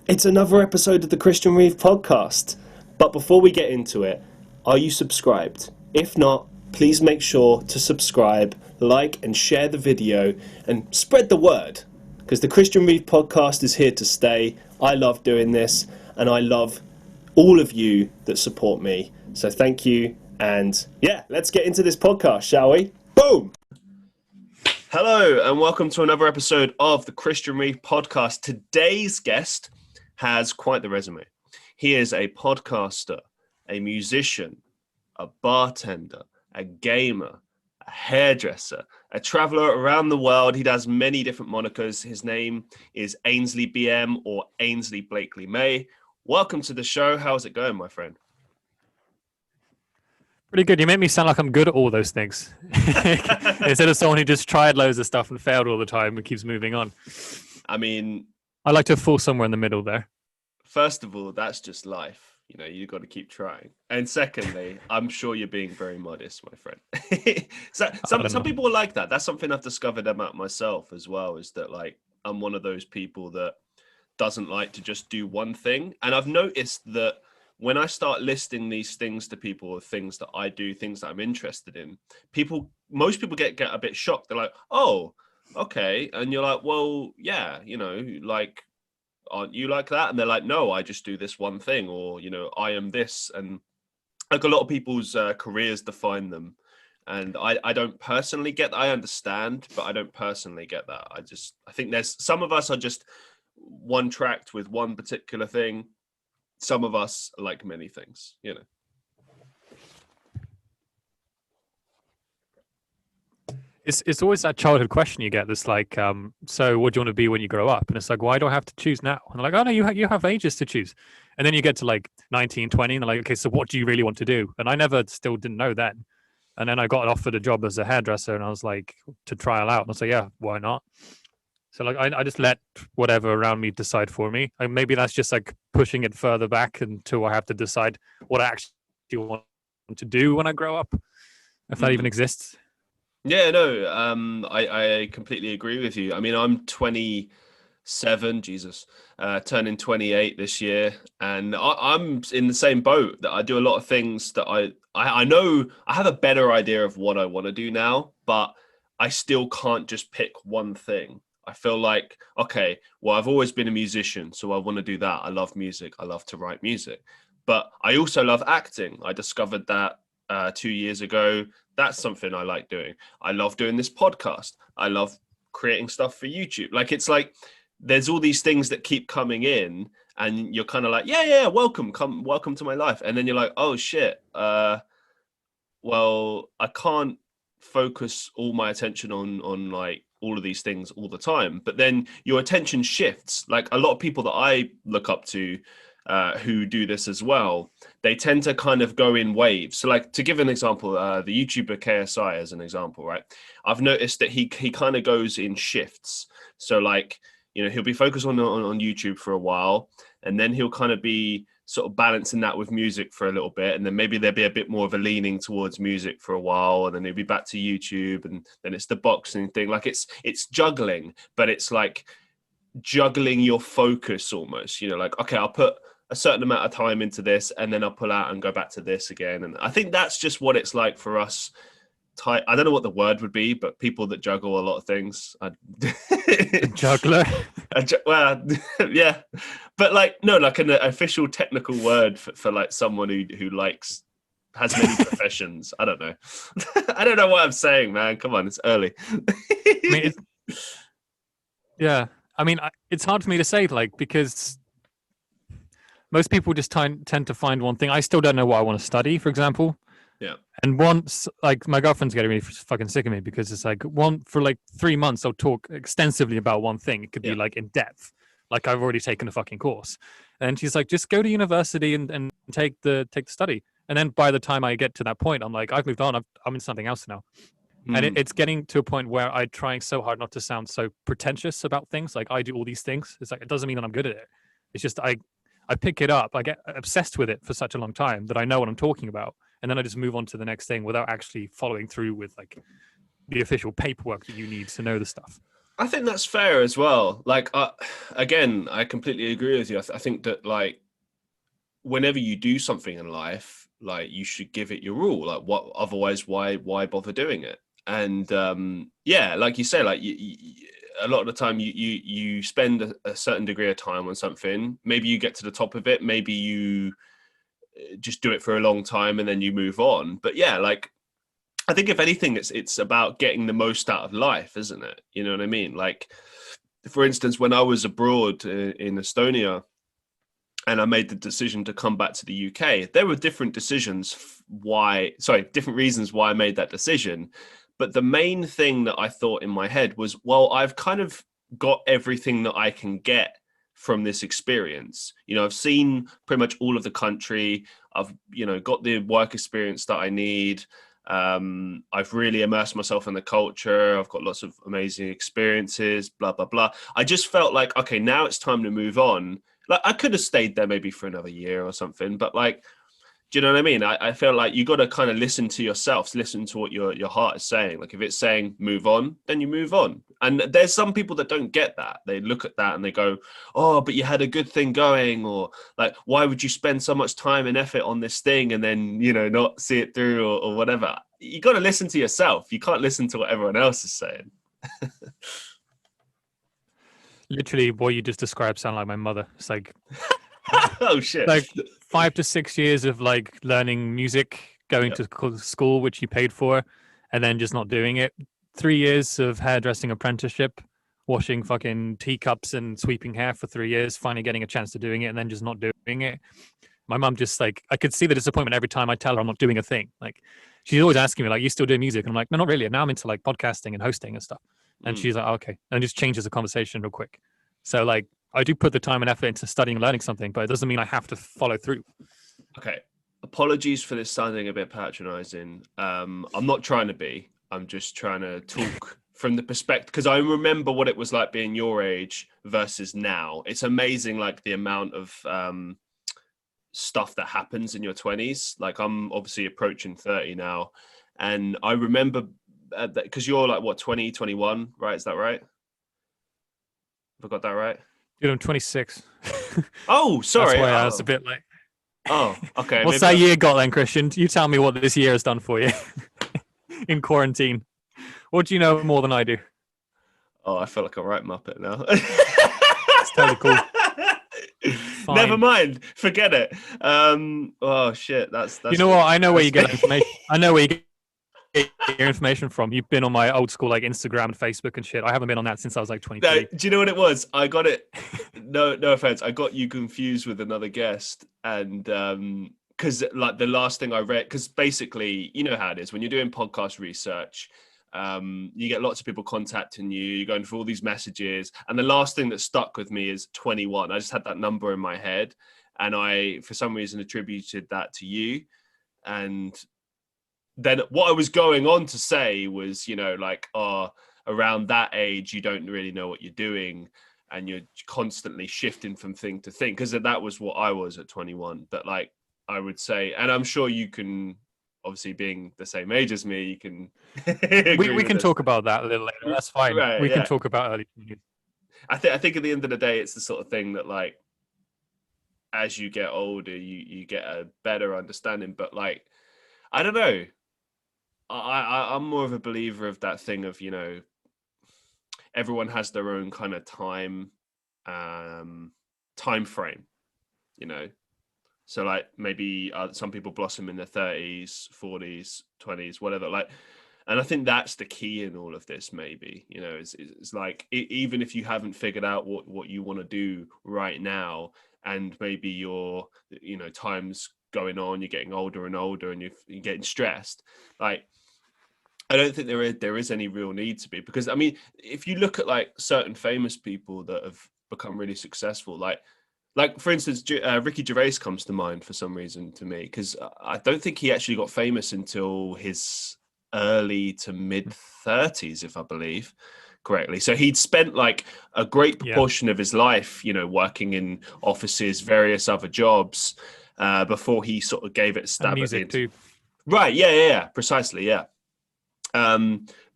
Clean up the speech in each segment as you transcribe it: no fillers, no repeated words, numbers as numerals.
It's another episode of the Christian Reeve Podcast. But before we get into it, are you subscribed? If not, please make sure to subscribe, like and share the video and spread the word. Because the Christian Reeve Podcast is here to stay. I love doing this and I love all of you that support me. So thank you. And yeah, let's get into this podcast, shall we? Boom! Hello and welcome to another episode of the Christian Reeve Podcast. Today's guest has quite the resume. He is a podcaster, a musician, a bartender, a gamer, a hairdresser, a traveler around the world. He does many different monikers. His name is Ainslie BM or Ainslie Blakely-May. Welcome to the show. How's it going, my friend? Pretty good. You make me sound like I'm good at all those things. Instead of someone who just tried loads of stuff and failed all the time and keeps moving on. I mean, I like to fall somewhere in the middle there. First of all, that's just life. You know, you got to keep trying. And secondly, I'm sure you're being very modest, my friend. Some people are like that. That's something I've discovered about myself as well, is that like I'm one of those people that doesn't like to just do one thing. And I've noticed that when I start listing these things to people, or things that I do, things that I'm interested in, most people get a bit shocked. They're like, oh, okay. And you're like, well, yeah, you know, like, aren't you like that? And they're like, no, I just do this one thing, or, you know, I am this. And like a lot of people's careers define them. And I don't personally get that. I understand, but I don't personally get that. I think there's some of us are just one tracked with one particular thing. Some of us like many things, you know. It's always that childhood question you get that's like, so what do you want to be when you grow up? And it's like, why do I have to choose now? And I'm like, oh no, you have ages to choose. And then you get to like 19, 20 and they're like, okay, so what do you really want to do? And I still didn't know then. And then I got offered a job as a hairdresser and I was like, to trial out. And I was like, yeah, why not? So like, I just let whatever around me decide for me. And maybe that's just like pushing it further back until I have to decide what I actually want to do when I grow up, if that even exists. Yeah, no, I completely agree with you. I mean, I'm 27, Jesus, turning 28 this year, and I'm in the same boat that I do a lot of things that I know I have a better idea of what I want to do now, but I still can't just pick one thing. I feel like, okay, well, I've always been a musician, so I want to do that. I love music. I love to write music, but I also love acting. I discovered that 2 years ago. That's something I like doing. I love doing this podcast. I love creating stuff for YouTube. Like, it's like there's all these things that keep coming in and you're kind of like, yeah, welcome to my life. And then you're like, oh shit, well, I can't focus all my attention on like all of these things all the time. But then your attention shifts. Like a lot of people that I look up to who do this as well, they tend to kind of go in waves. So like, to give an example, the YouTuber KSI as an example, right? I've noticed that he kind of goes in shifts. So like, you know, he'll be focused on YouTube for a while, and then he'll kind of be sort of balancing that with music for a little bit, and then maybe there'll be a bit more of a leaning towards music for a while, and then he'll be back to YouTube, and then it's the boxing thing. Like it's juggling, but it's like juggling your focus almost, you know, like, okay, I'll put a certain amount of time into this and then I'll pull out and go back to this again. And I think that's just what it's like for us. I don't know what the word would be, but people that juggle a lot of things. A juggler? Well, yeah. But like, no, like an official technical word for like someone who has many professions. I don't know. I don't know what I'm saying, man. Come on, it's early. Yeah. I mean, it's hard for me to say, like, because most people just tend to find one thing. I still don't know what I want to study, for example. Yeah. And once, like, my girlfriend's getting really fucking sick of me because it's like for like 3 months, I'll talk extensively about one thing. It could be like in depth. Like I've already taken a fucking course. And she's like, just go to university and take the study. And then by the time I get to that point, I'm like, I've moved on. I'm in something else now. And it's getting to a point where I'm trying so hard not to sound so pretentious about things. Like I do all these things. It's like, it doesn't mean that I'm good at it. It's just, I pick it up. I get obsessed with it for such a long time that I know what I'm talking about. And then I just move on to the next thing without actually following through with like the official paperwork that you need to know the stuff. I think that's fair as well. Like, again, I completely agree with you. I think that like whenever you do something in life, like you should give it your all. Like, what? Otherwise, why bother doing it? And yeah, like you say, like a lot of the time you spend a certain degree of time on something. Maybe you get to the top of it. Maybe you just do it for a long time and then you move on. But yeah, like I think if anything, it's about getting the most out of life, isn't it? You know what I mean? Like, for instance, when I was abroad in Estonia and I made the decision to come back to the UK, there were different different reasons why I made that decision. But the main thing that I thought in my head was, well, I've kind of got everything that I can get from this experience. You know, I've seen pretty much all of the country. I've, got the work experience that I need. I've really immersed myself in the culture. I've got lots of amazing experiences, blah, blah, blah. I just felt like, okay, now it's time to move on. Like I could have stayed there maybe for another year or something, but like, do you know what I mean? I feel like you got to kind of listen to yourself, listen to what your heart is saying. Like if it's saying move on, then you move on. And there's some people that don't get that. They look at that and they go, oh, but you had a good thing going, or like, why would you spend so much time and effort on this thing and then, not see it through or whatever? You got to listen to yourself. You can't listen to what everyone else is saying. Literally, what you just described sound like my mother. It's like, oh shit! Like 5 to 6 years of like learning music, going to school, which you paid for, and then just not doing it. 3 years of hairdressing apprenticeship, washing fucking teacups and sweeping hair for 3 years, finally getting a chance to doing it, and then just not doing it. My mum just like, I could see the disappointment every time I tell her I'm not doing a thing. Like she's always asking me like, you still doing music? And I'm like, no, not really. Now I'm into like podcasting and hosting and stuff. And she's like, oh, okay. And just changes the conversation real quick. So like, I do put the time and effort into studying and learning something, but it doesn't mean I have to follow through. Okay. Apologies for this sounding a bit patronizing. I'm not trying to be. I'm just trying to talk from the perspective, because I remember what it was like being your age versus now. It's amazing, like the amount of stuff that happens in your 20s. Like I'm obviously approaching 30 now. And I remember because you're like, what, 20, 21, right? Is that right? Have I got that right? Dude, I'm 26. Oh, sorry. That's why I was a bit like... Oh, okay. What's that year got then, Christian? You tell me what this year has done for you in quarantine. What do you know more than I do? Oh, I feel like a right muppet now. It's totally cool. Fine. Never mind. Forget it. Oh shit. That's you know what? I know where you get information. I know where you get your information from. You've been on my old school like Instagram and Facebook and shit. I haven't been on that since I was like 23. No, do you know what it was? I got it. No offense. I got you confused with another guest, and because like the last thing I read, because basically, you know how it is when you're doing podcast research. You get lots of people contacting you, you're going through all these messages, and the last thing that stuck with me is 21. I just had that number in my head, and I for some reason attributed that to you. And then what I was going on to say was, like, around that age you don't really know what you're doing and you're constantly shifting from thing to thing, because that was what I was at 21. But like I would say, and I'm sure you can, obviously being the same age as me, you can we can talk about that a little later. That's fine. Right, we can talk about early 20s. I think at the end of the day, it's the sort of thing that like as you get older, you get a better understanding. But like, I don't know. I'm more of a believer of that thing of, everyone has their own kind of time frame, So like maybe some people blossom in their 30s, 40s, 20s, whatever. Like, and I think that's the key in all of this. Maybe it's like even if you haven't figured out what you want to do right now, and maybe your time's going on, you're getting older and older, and you're getting stressed. Like, I don't think there is any real need to be, because I mean, if you look at like certain famous people that have become really successful, like for instance, Ricky Gervais comes to mind for some reason to me, because I don't think he actually got famous until his early to mid 30s, if I believe correctly. So he'd spent like a great proportion of his life, working in offices, various other jobs, before he sort of gave it a stab and music at it. Too. Right. Yeah. Precisely. Yeah.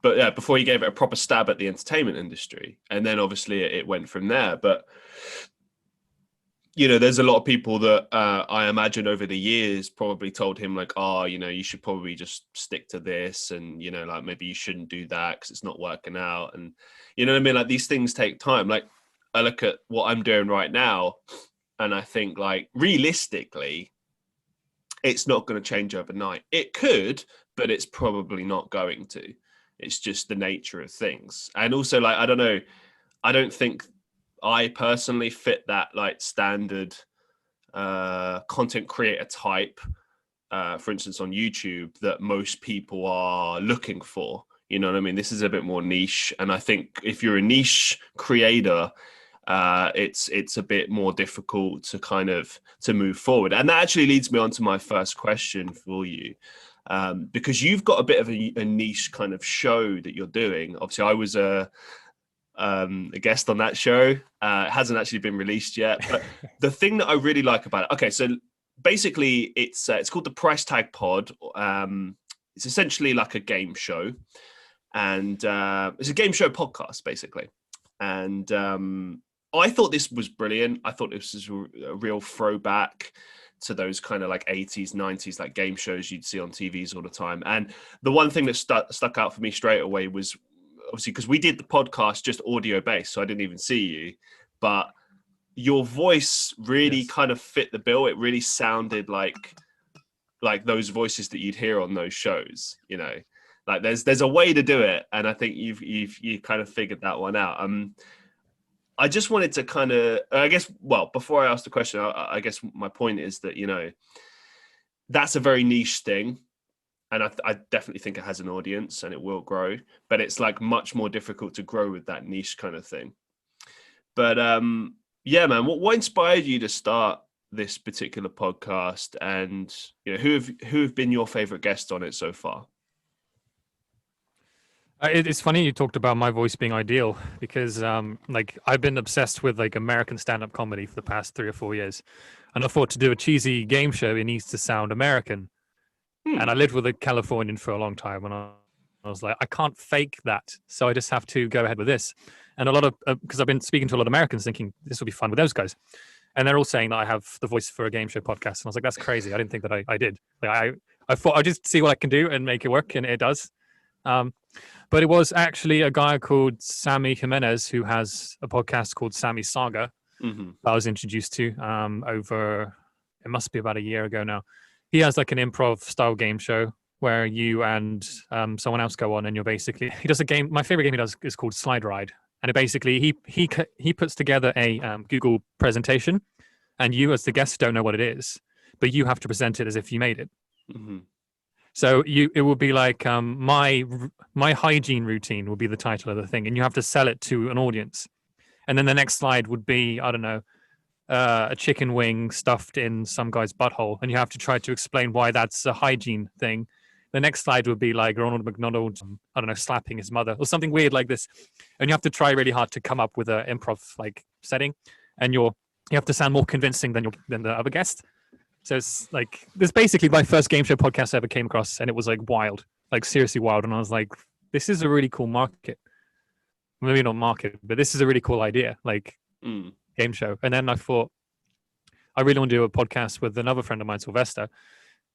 but yeah, before he gave it a proper stab at the entertainment industry, and then obviously it went from there. But there's a lot of people that I imagine over the years probably told him like, oh, you should probably just stick to this, and like maybe you shouldn't do that because it's not working out, and you know what I mean. Like these things take time. Like I look at what I'm doing right now, and I think like realistically, it's not going to change overnight. It could, but it's probably not going to. It's just the nature of things. And also, like, I don't know, I don't think I personally fit that like standard content creator type, for instance, on YouTube that most people are looking for. You know what I mean? This is a bit more niche. And I think if you're a niche creator, it's a bit more difficult to move forward. And that actually leads me on to my first question for you. Because you've got a bit of a niche kind of show that you're doing. Obviously, I was a guest on that show. It hasn't actually been released yet. But the thing that I really like about it, okay, so basically it's called the Price Tag Pod. It's essentially like a game show, and it's a game show podcast basically. And I thought this was brilliant. I thought this was a real throwback to those kind of like 80s, 90s, like game shows you'd see on TVs all the time. And the one thing that stuck out for me straight away was obviously because we did the podcast just audio based, so I didn't even see you, but your voice really kind of fit the bill. It really sounded like those voices that you'd hear on those shows, like there's a way to do it. And I think you kind of figured that one out. I just wanted to kind of, before I ask the question, I guess my point is that, that's a very niche thing. And I definitely think it has an audience and it will grow, but it's like much more difficult to grow with that niche kind of thing. But yeah, man, what inspired you to start this particular podcast? And, who have been your favorite guests on it so far? It's funny you talked about my voice being ideal because like I've been obsessed with like American stand-up comedy for the past 3 or 4 years. And I thought to do a cheesy game show, it needs to sound American. And I lived with a Californian for a long time, and I was like, I can't fake that. So I just have to go ahead with this. And a lot of, because I've been speaking to a lot of Americans thinking this will be fun with those guys. And they're all saying that I have the voice for a game show podcast. And I was like, that's crazy. I didn't think that I did. Like, I thought I'd just see what I can do and make it work, and it does. But it was actually a guy called Sammy Jimenez who has a podcast called Sammy Saga that I was introduced to over, it must be about a year ago now. He has like an improv style game show where you and someone else go on, and you're basically, he does a game. My favorite game he does is called Slide Ride. And it basically, he puts together a Google presentation, and you as the guest don't know what it is, but you have to present it as if you made it. Mm-hmm. So it will be like my hygiene routine will be the title of the thing, and you have to sell it to an audience. And then the next slide would be, I don't know, a chicken wing stuffed in some guy's butthole, and you have to try to explain why that's a hygiene thing. The next slide would be like Ronald McDonald, I don't know, slapping his mother or something weird like this. And you have to try really hard to come up with an improv like setting, and you have to sound more convincing than the other guest. So it's like, this is basically my first game show podcast I ever came across, and it was like wild, like seriously wild. And I was like, this is a really cool market. Maybe not market, but this is a really cool idea, like game show. And then I thought, I really want to do a podcast with another friend of mine, Sylvester.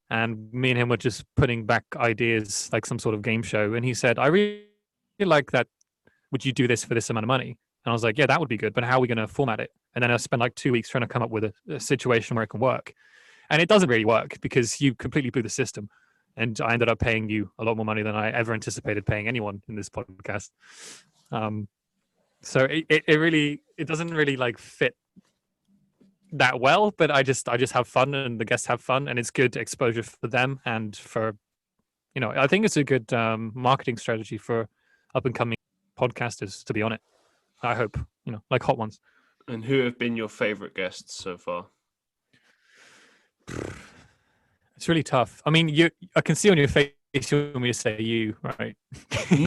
And me and him were just putting back ideas, like some sort of game show. And he said, I really like that. Would you do this for this amount of money? And I was like, yeah, that would be good. But how are we going to format it? And then I spent like 2 weeks trying to come up with a situation where it can work. And it doesn't really work because you completely blew the system. And I ended up paying you a lot more money than I ever anticipated paying anyone in this podcast. So it doesn't really like fit that well, but I just have fun, and the guests have fun, and it's good exposure for them, and for, I think it's a good marketing strategy for up and coming podcasters to be on it. I hope, like hot ones. And who have been your favorite guests so far? It's really tough. I mean, I can see on your face you want me to say you, right?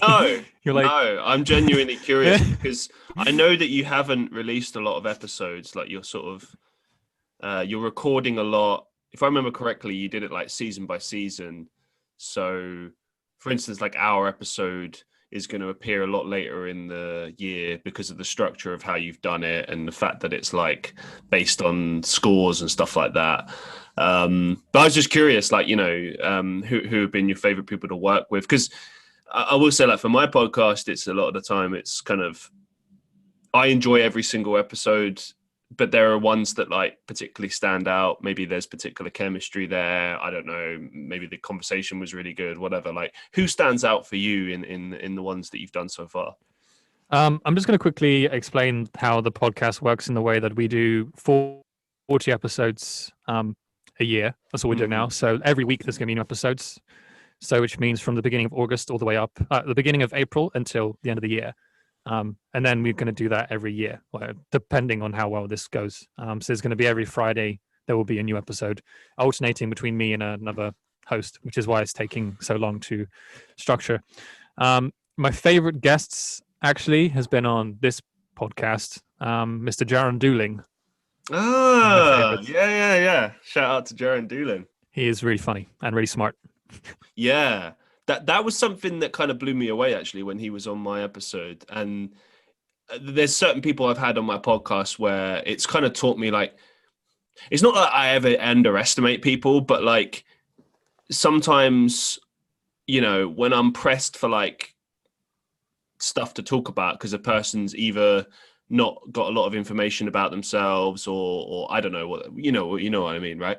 No, you're like, no, I'm genuinely curious because I know that you haven't released a lot of episodes. Like you're sort of, you're recording a lot. If I remember correctly, you did it like season by season. So, for instance, like our episode is going to appear a lot later in the year because of the structure of how you've done it and the fact that it's like based on scores and stuff like that. But I was just curious, like, who have been your favorite people to work with? Because I will say, like, for my podcast, it's a lot of the time it's kind of, I enjoy every single episode, but there are ones that like particularly stand out. Maybe there's particular chemistry there. I don't know. Maybe the conversation was really good, whatever. Like, who stands out for you in the ones that you've done so far? I'm just going to quickly explain how the podcast works in the way that we do 40 episodes a year. That's what we're doing now. So every week there's going to be new episodes. So which means from the beginning of August all the way up, the beginning of April until the end of the year. And then we're going to do that every year, depending on how well this goes. So there's going to be every Friday, there will be a new episode, alternating between me and another host, which is why it's taking so long to structure. My favorite guests actually has been on this podcast, Mr. Jaron Dooling. Yeah. Shout out to Jaron Dooling. He is really funny and really smart. Yeah. That was something that kind of blew me away, actually, when he was on my episode. And there's certain people I've had on my podcast where it's kind of taught me, like, it's not that I ever underestimate people, but like sometimes, when I'm pressed for like stuff to talk about because a person's either not got a lot of information about themselves or I don't know what, you know what I mean, right?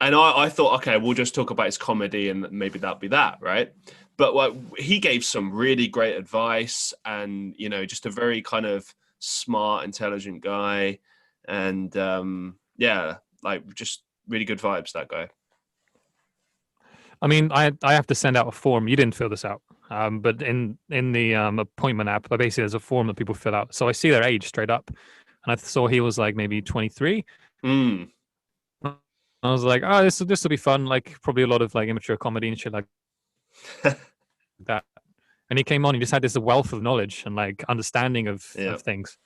And I thought, okay, we'll just talk about his comedy and maybe that'll be that, right? But he gave some really great advice and, just a very kind of smart, intelligent guy. And like just really good vibes, that guy. I mean, I have to send out a form. You didn't fill this out. But in the appointment app, basically there's a form that people fill out. So I see their age straight up. And I saw he was like maybe 23. I was like, oh, this will be fun. Like probably a lot of like immature comedy and shit like that. And he came on. He just had this wealth of knowledge and like understanding of things.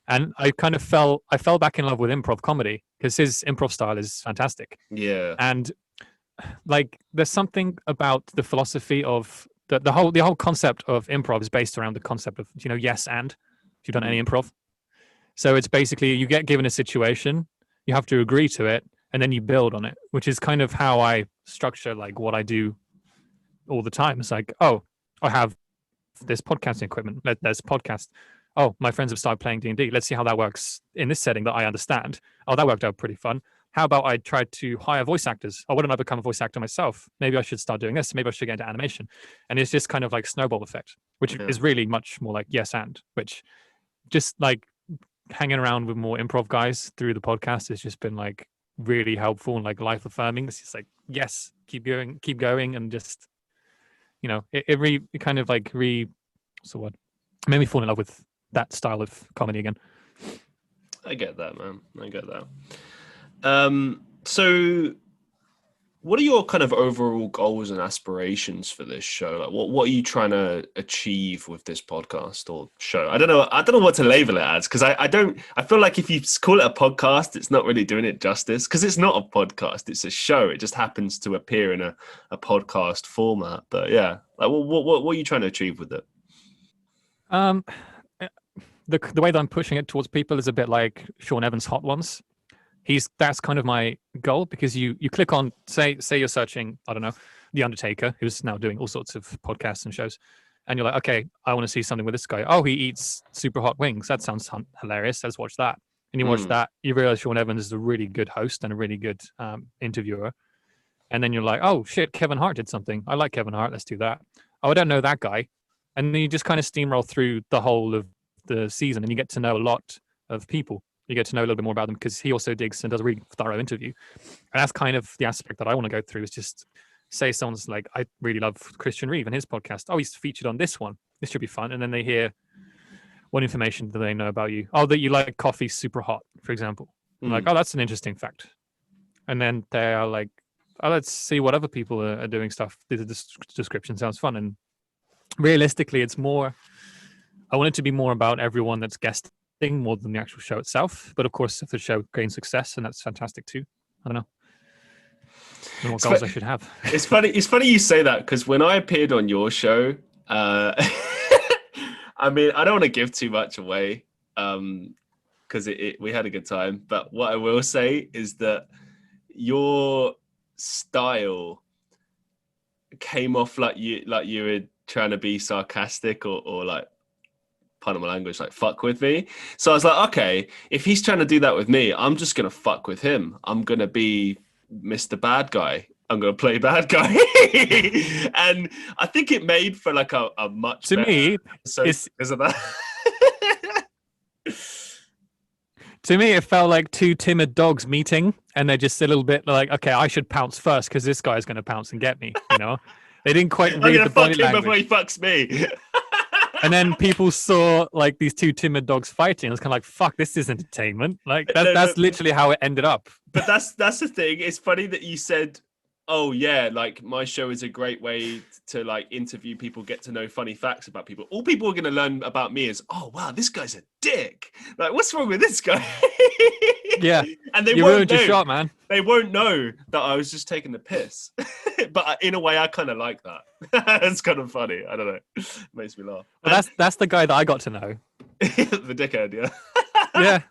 And I kind of fell back in love with improv comedy because his improv style is fantastic. Yeah. And like there's something about the philosophy of the whole concept of improv is based around the concept of yes and. If you've done any improv, so it's basically you get given a situation, you have to agree to it. And then you build on it, which is kind of how I structure like what I do all the time. It's like, oh, I have this podcasting equipment. There's podcast. Oh, my friends have started playing D&D. Let's see how that works in this setting that I understand. Oh, that worked out pretty fun. How about I try to hire voice actors? Oh, why don't I become a voice actor myself? Maybe I should start doing this. Maybe I should get into animation. And it's just kind of like snowball effect, which is really much more like yes and, which just like hanging around with more improv guys through the podcast has just been like really helpful and like life affirming. It's just like, yes, keep going. And just, it kind of like what's the word? It made me fall in love with that style of comedy again. I get that, man. I get that. So what are your kind of overall goals and aspirations for this show? Like what are you trying to achieve with this podcast or show? I don't know what to label it as, because I feel like if you call it a podcast, it's not really doing it justice, because it's not a podcast, it's a show. It just happens to appear in a podcast format. But yeah, like what are you trying to achieve with it? The way that I'm pushing it towards people is a bit like Sean Evans' Hot Ones. That's kind of my goal, because you click on, say you're searching, I don't know, The Undertaker, who's now doing all sorts of podcasts and shows, and you're like, okay, I want to see something with this guy. Oh, he eats super hot wings. That sounds hilarious. Let's watch that. And you watch that, you realize Sean Evans is a really good host and a really good interviewer. And then you're like, oh shit, Kevin Hart did something. I like Kevin Hart. Let's do that. Oh, I don't know that guy. And then you just kind of steamroll through the whole of the season, and you get to know a lot of people. You get to know a little bit more about them, because he also digs and does a really thorough interview. And that's kind of the aspect that I want to go through, is just say someone's like, I really love Christian Reeve and his podcast. Oh, he's featured on this one. This should be fun. And then they hear, what information do they know about you? Oh, that you like coffee super hot, for example. I'm like, oh, that's an interesting fact. And then they are like, oh, let's see what other people are doing stuff. The description sounds fun. And realistically, it's more, I want it to be more about everyone that's guesting more than the actual show itself. But of course, if the show gains success, and that's fantastic too. I don't know. And what goals I should have. It's funny you say that, because when I appeared on your show, I mean, I don't want to give too much away, because we had a good time. But what I will say is that your style came off like you were trying to be sarcastic or like, pardon my language, like fuck with me. So I was like, okay, if he's trying to do that with me, I'm just gonna fuck with him. I'm gonna be Mr. Bad Guy. I'm gonna play bad guy. And I think it made for like a much to better me episode because of that. To me, it felt like two timid dogs meeting, and they're just a little bit like, okay, I should pounce first because this guy's going to pounce and get me. You know, they didn't quite read the body language before he fucks me. And then people saw like these two timid dogs fighting. It was kind of like, fuck, this is entertainment. Like that's literally how it ended up. But that's the thing. It's funny that you said, oh yeah, like my show is a great way to like interview people, get to know funny facts about people. All people are going to learn about me is, oh wow, this guy's a dick. Like, what's wrong with this guy? Yeah, and they you won't ruined know. your shot, man. They won't know that I was just taking the piss. But in a way, I kind of like that. It's kind of funny. I don't know. It makes me laugh. Well, that's the guy that I got to know. The dickhead, yeah. Yeah.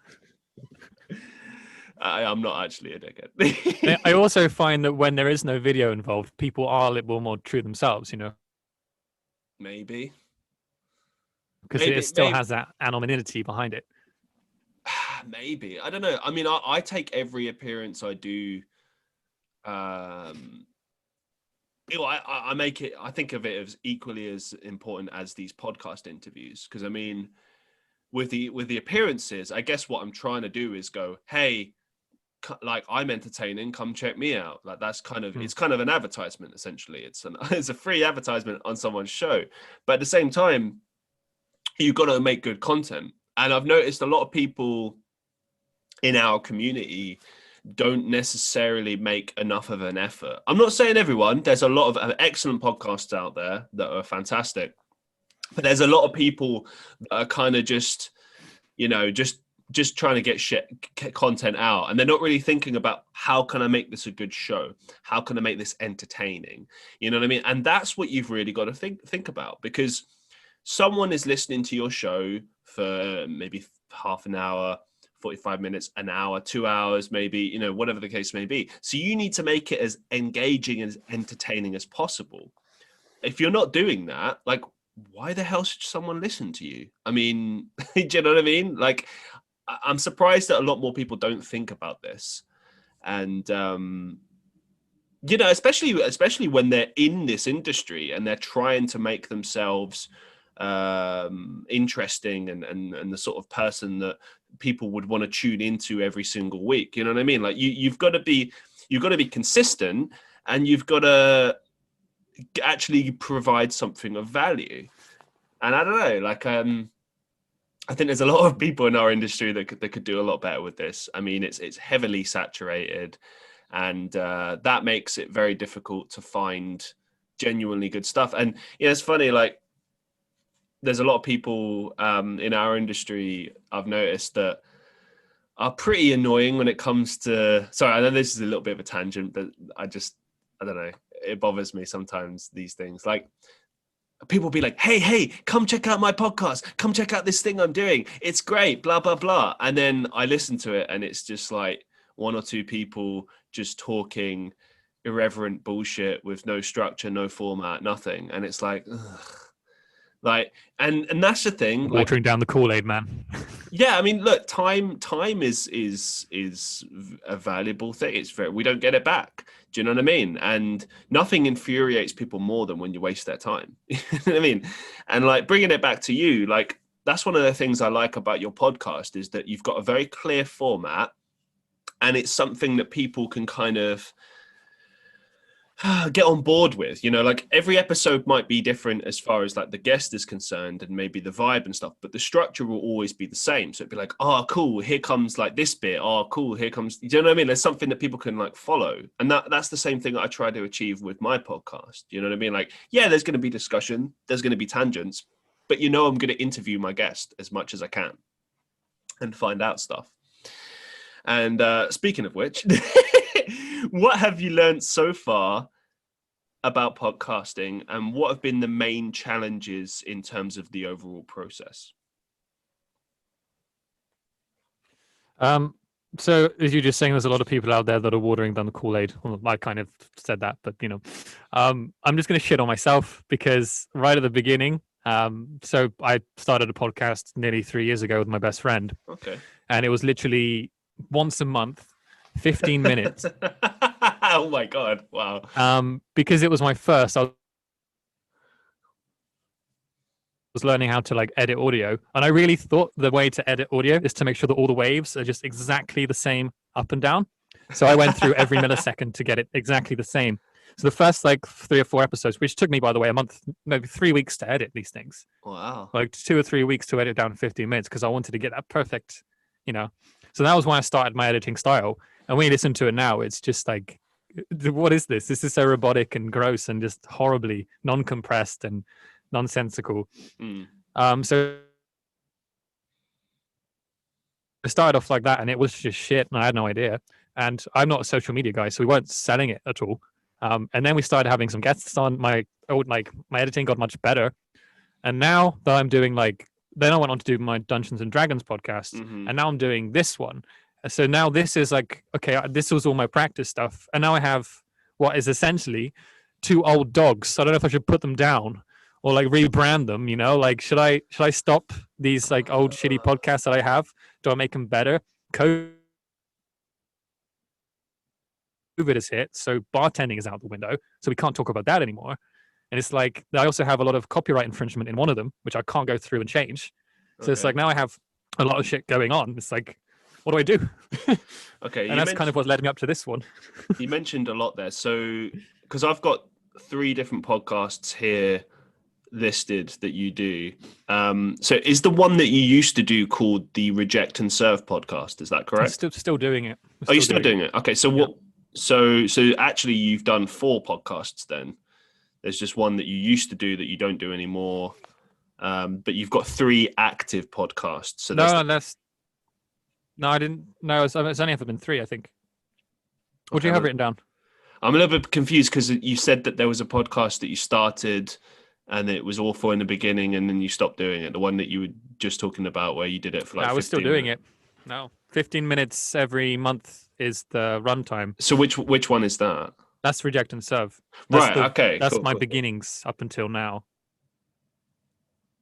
I'm not actually a dickhead. I also find that when there is no video involved, people are a little more true themselves, you know. Maybe. Because it still has that anonymity behind it. Maybe. I don't know. I mean, I take every appearance I do. I make it. I think of it as equally as important as these podcast interviews. Because I mean, with the appearances, I guess what I'm trying to do is go, hey, like I'm entertaining, come check me out. Like that's kind of it's kind of an advertisement essentially. It's a free advertisement on someone's show, but at the same time, you've got to make good content. And I've noticed a lot of people in our community don't necessarily make enough of an effort. I'm not saying everyone. There's a lot of excellent podcasts out there that are fantastic, but there's a lot of people that are kind of just, you know, just trying to get content out, and they're not really thinking about how can I make this a good show? How can I make this entertaining? You know what I mean? And that's what you've really got to think about, because someone is listening to your show for maybe half an hour, 45 minutes, an hour, 2 hours, maybe, you know, whatever the case may be. So you need to make it as engaging and as entertaining as possible. If you're not doing that, like, why the hell should someone listen to you? I mean, do you know what I mean? Like, I'm surprised that a lot more people don't think about this. And, you know, especially when they're in this industry and they're trying to make themselves interesting and the sort of person that people would want to tune into every single week. You know what I mean? Like you've got to be consistent, and you've got to actually provide something of value. And I don't know, like, I think there's a lot of people in our industry that could do a lot better with this. I mean, it's heavily saturated, and that makes it very difficult to find genuinely good stuff. And you know, it's funny, like, there's a lot of people in our industry I've noticed that are pretty annoying when it comes to. Sorry, I know this is a little bit of a tangent, but I don't know. It bothers me sometimes, these things. Like, people be like, hey, come check out my podcast. Come check out this thing I'm doing. It's great, blah, blah, blah. And then I listen to it, and it's just like one or two people just talking irreverent bullshit with no structure, no format, nothing. And it's like, ugh. Like, and that's the thing. Watering down the Kool-Aid, man. Yeah, I mean, look, time is a valuable thing. We don't get it back. Do you know what I mean? And nothing infuriates people more than when you waste their time. You know what I mean? And like, bringing it back to you, like, that's one of the things I like about your podcast, is that you've got a very clear format, and it's something that people can kind of get on board with. You know, like, every episode might be different as far as like the guest is concerned and maybe the vibe and stuff, but the structure will always be the same. So it'd be like, oh cool, here comes like this bit, oh cool, here comes, do you know what I mean? There's something that people can like follow, and that's the same thing that I try to achieve with my podcast. You know what I mean? Like, yeah, there's going to be discussion, there's going to be tangents, but you know, I'm going to interview my guest as much as I can and find out stuff. And speaking of which, What have you learned so far about podcasting, and what have been the main challenges in terms of the overall process? So as you're just saying, there's a lot of people out there that are watering down the Kool-Aid. Well, I kind of said that, but I'm just going to shit on myself because right at the beginning, so I started a podcast nearly 3 years ago with my best friend. Okay. And it was literally once a month, 15 minutes. Oh my God. Wow. Because it was my first, I was learning how to like edit audio, and I really thought the way to edit audio is to make sure that all the waves are just exactly the same up and down. So I went through every millisecond to get it exactly the same. So the first like 3 or 4 episodes, which took me, by the way, a month, maybe 3 weeks to edit these things. Wow. Like 2 or 3 weeks to edit down 15 minutes because I wanted to get that perfect, So that was when I started my editing style. And when you listen to it now, it's just like, what is this? This is so robotic and gross and just horribly non-compressed and nonsensical. So I started off like that, and it was just shit, and I had no idea. And I'm not a social media guy, so we weren't selling it at all. And then we started having some guests on. My editing got much better, and now that I'm doing then I went on to do my Dungeons and Dragons podcast, and now I'm doing this one. So now this is like, okay, this was all my practice stuff, and now I have what is essentially 2 old dogs. I don't know if I should put them down or like rebrand them, like should I stop these like old shitty podcasts that I have? Do I make them better? COVID has hit, so bartending is out the window, so we can't talk about that anymore. And it's like I also have a lot of copyright infringement in one of them, which I can't go through and change. So It's like now I have a lot of shit going on. It's like, what do I do? Okay, and that's kind of what led me up to this one. You mentioned a lot there, so because I've got 3 different podcasts here listed that you do. So is the one that you used to do called the Reject and Serve podcast? Is that correct? I'm still doing it. Are you still doing it? Okay. So what? So actually, you've done 4 podcasts then. There's just one that you used to do that you don't do anymore. But you've got 3 active podcasts. So no, I didn't. No, it's only ever been 3, I think. What do you have written down? I'm a little bit confused because you said that there was a podcast that you started and it was awful in the beginning and then you stopped doing it. The one that you were just talking about where you did it for like 15 I was still doing minutes. it. No, 15 minutes every month is the runtime. So which one is that? That's Reject and Serve. Okay. That's cool, my cool. beginnings up until now.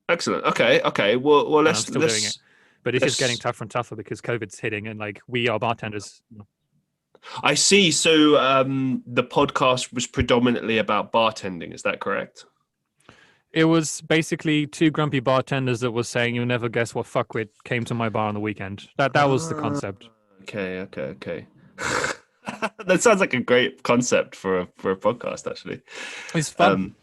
Excellent. Okay. Well, I'm still doing it. But it's just getting tougher and tougher because COVID's hitting and like we are bartenders. I see. So the podcast was predominantly about bartending. Is that correct? It was basically 2 grumpy bartenders that was saying, "You'll never guess what fuckwit came to my bar on the weekend." That was the concept. Okay. That sounds like a great concept for a podcast. Actually, it's fun.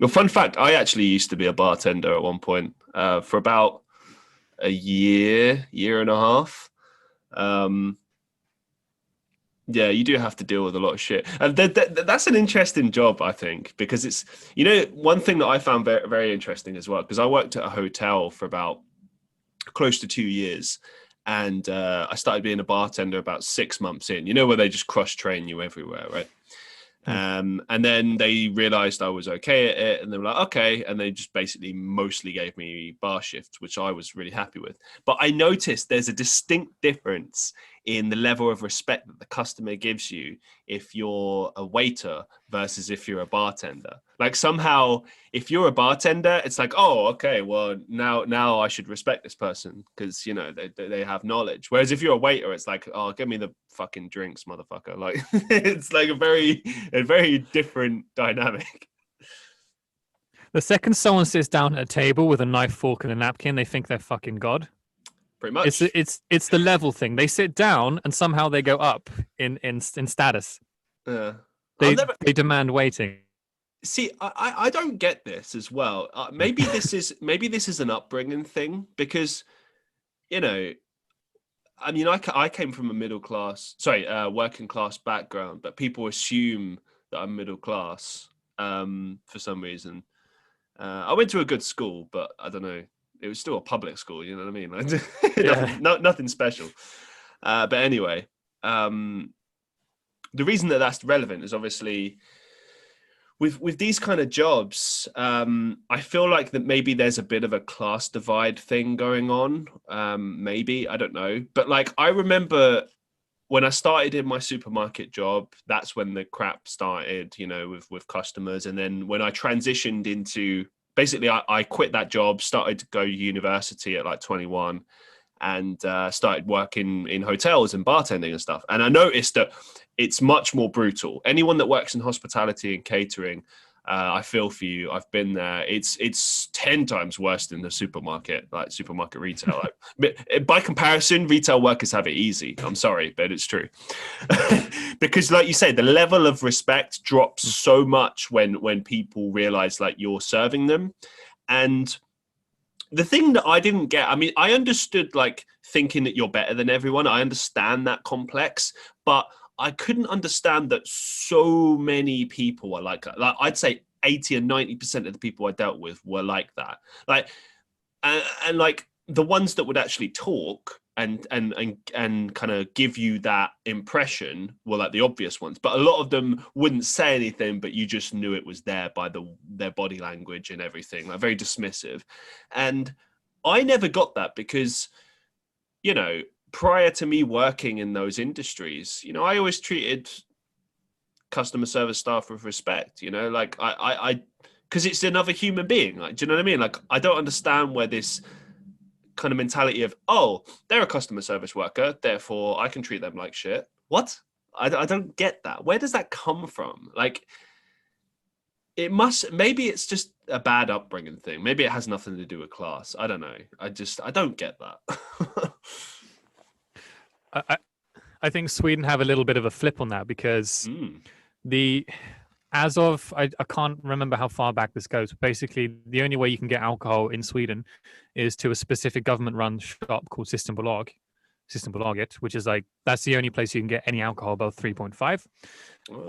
Well, fun fact: I actually used to be a bartender at one point for about a year and a half. Yeah, you do have to deal with a lot of shit. And that's an interesting job, I think, because it's, one thing that I found very, very interesting as well, because I worked at a hotel for about close to 2 years. And I started being a bartender about 6 months in, where they just cross-train you everywhere, right? And then they realized I was okay at it, and they were like, okay. And they just basically mostly gave me bar shifts, which I was really happy with. But I noticed there's a distinct difference in the level of respect that the customer gives you if you're a waiter versus if you're a bartender. Like somehow, if you're a bartender, it's like, oh, okay, well, now I should respect this person because, they have knowledge. Whereas if you're a waiter, it's like, oh, give me the fucking drinks, motherfucker. Like, it's like a very different dynamic. The second someone sits down at a table with a knife, fork, and a napkin, they think they're fucking God. Pretty much. It's the level thing. They sit down and somehow they go up in status. Yeah. They demand waiting. See, I don't get this as well. Maybe this is an upbringing thing because, I mean, I came from a working class background, but people assume that I'm middle class for some reason. I went to a good school, but I don't know. It was still a public school, you know what I mean? Like, nothing special. But anyway, the reason that that's relevant is obviously with these kind of jobs, I feel like that maybe there's a bit of a class divide thing going on. Maybe, I don't know. But like, I remember when I started in my supermarket job, that's when the crap started, you know, with customers. And then when I transitioned into, basically I quit that job, started to go to university at like 21, and started working in hotels and bartending and stuff. And I noticed that it's much more brutal. Anyone that works in hospitality and catering, I feel for you. I've been there. It's 10 times worse than the supermarket, like supermarket retail. Like, by comparison, retail workers have it easy. I'm sorry, but it's true. Because like you say, the level of respect drops so much when people realize like you're serving them. And the thing that I didn't get, I mean, I understood like thinking that you're better than everyone. I understand that complex, but I couldn't understand that so many people were like I'd say 80 and 90% of the people I dealt with were like that. Like, and like the ones that would actually talk and kind of give you that impression were like the obvious ones, but a lot of them wouldn't say anything, but you just knew it was there by their body language and everything, like very dismissive. And I never got that because, you know, prior to me working in those industries, you know, I always treated customer service staff with respect, you know, like I because it's another human being. Like, do you know what I mean? Like, I don't understand where this kind of mentality of, oh, they're a customer service worker, therefore I can treat them like shit. What? I don't get that. Where does that come from? Like, it must, maybe it's just a bad upbringing thing. Maybe it has nothing to do with class. I don't know. I don't get that. I think Sweden have a little bit of a flip on that because I can't remember how far back this goes. Basically, the only way you can get alcohol in Sweden is to a specific government-run shop called Systembolaget, which is like, that's the only place you can get any alcohol above 3.5. Oh, okay.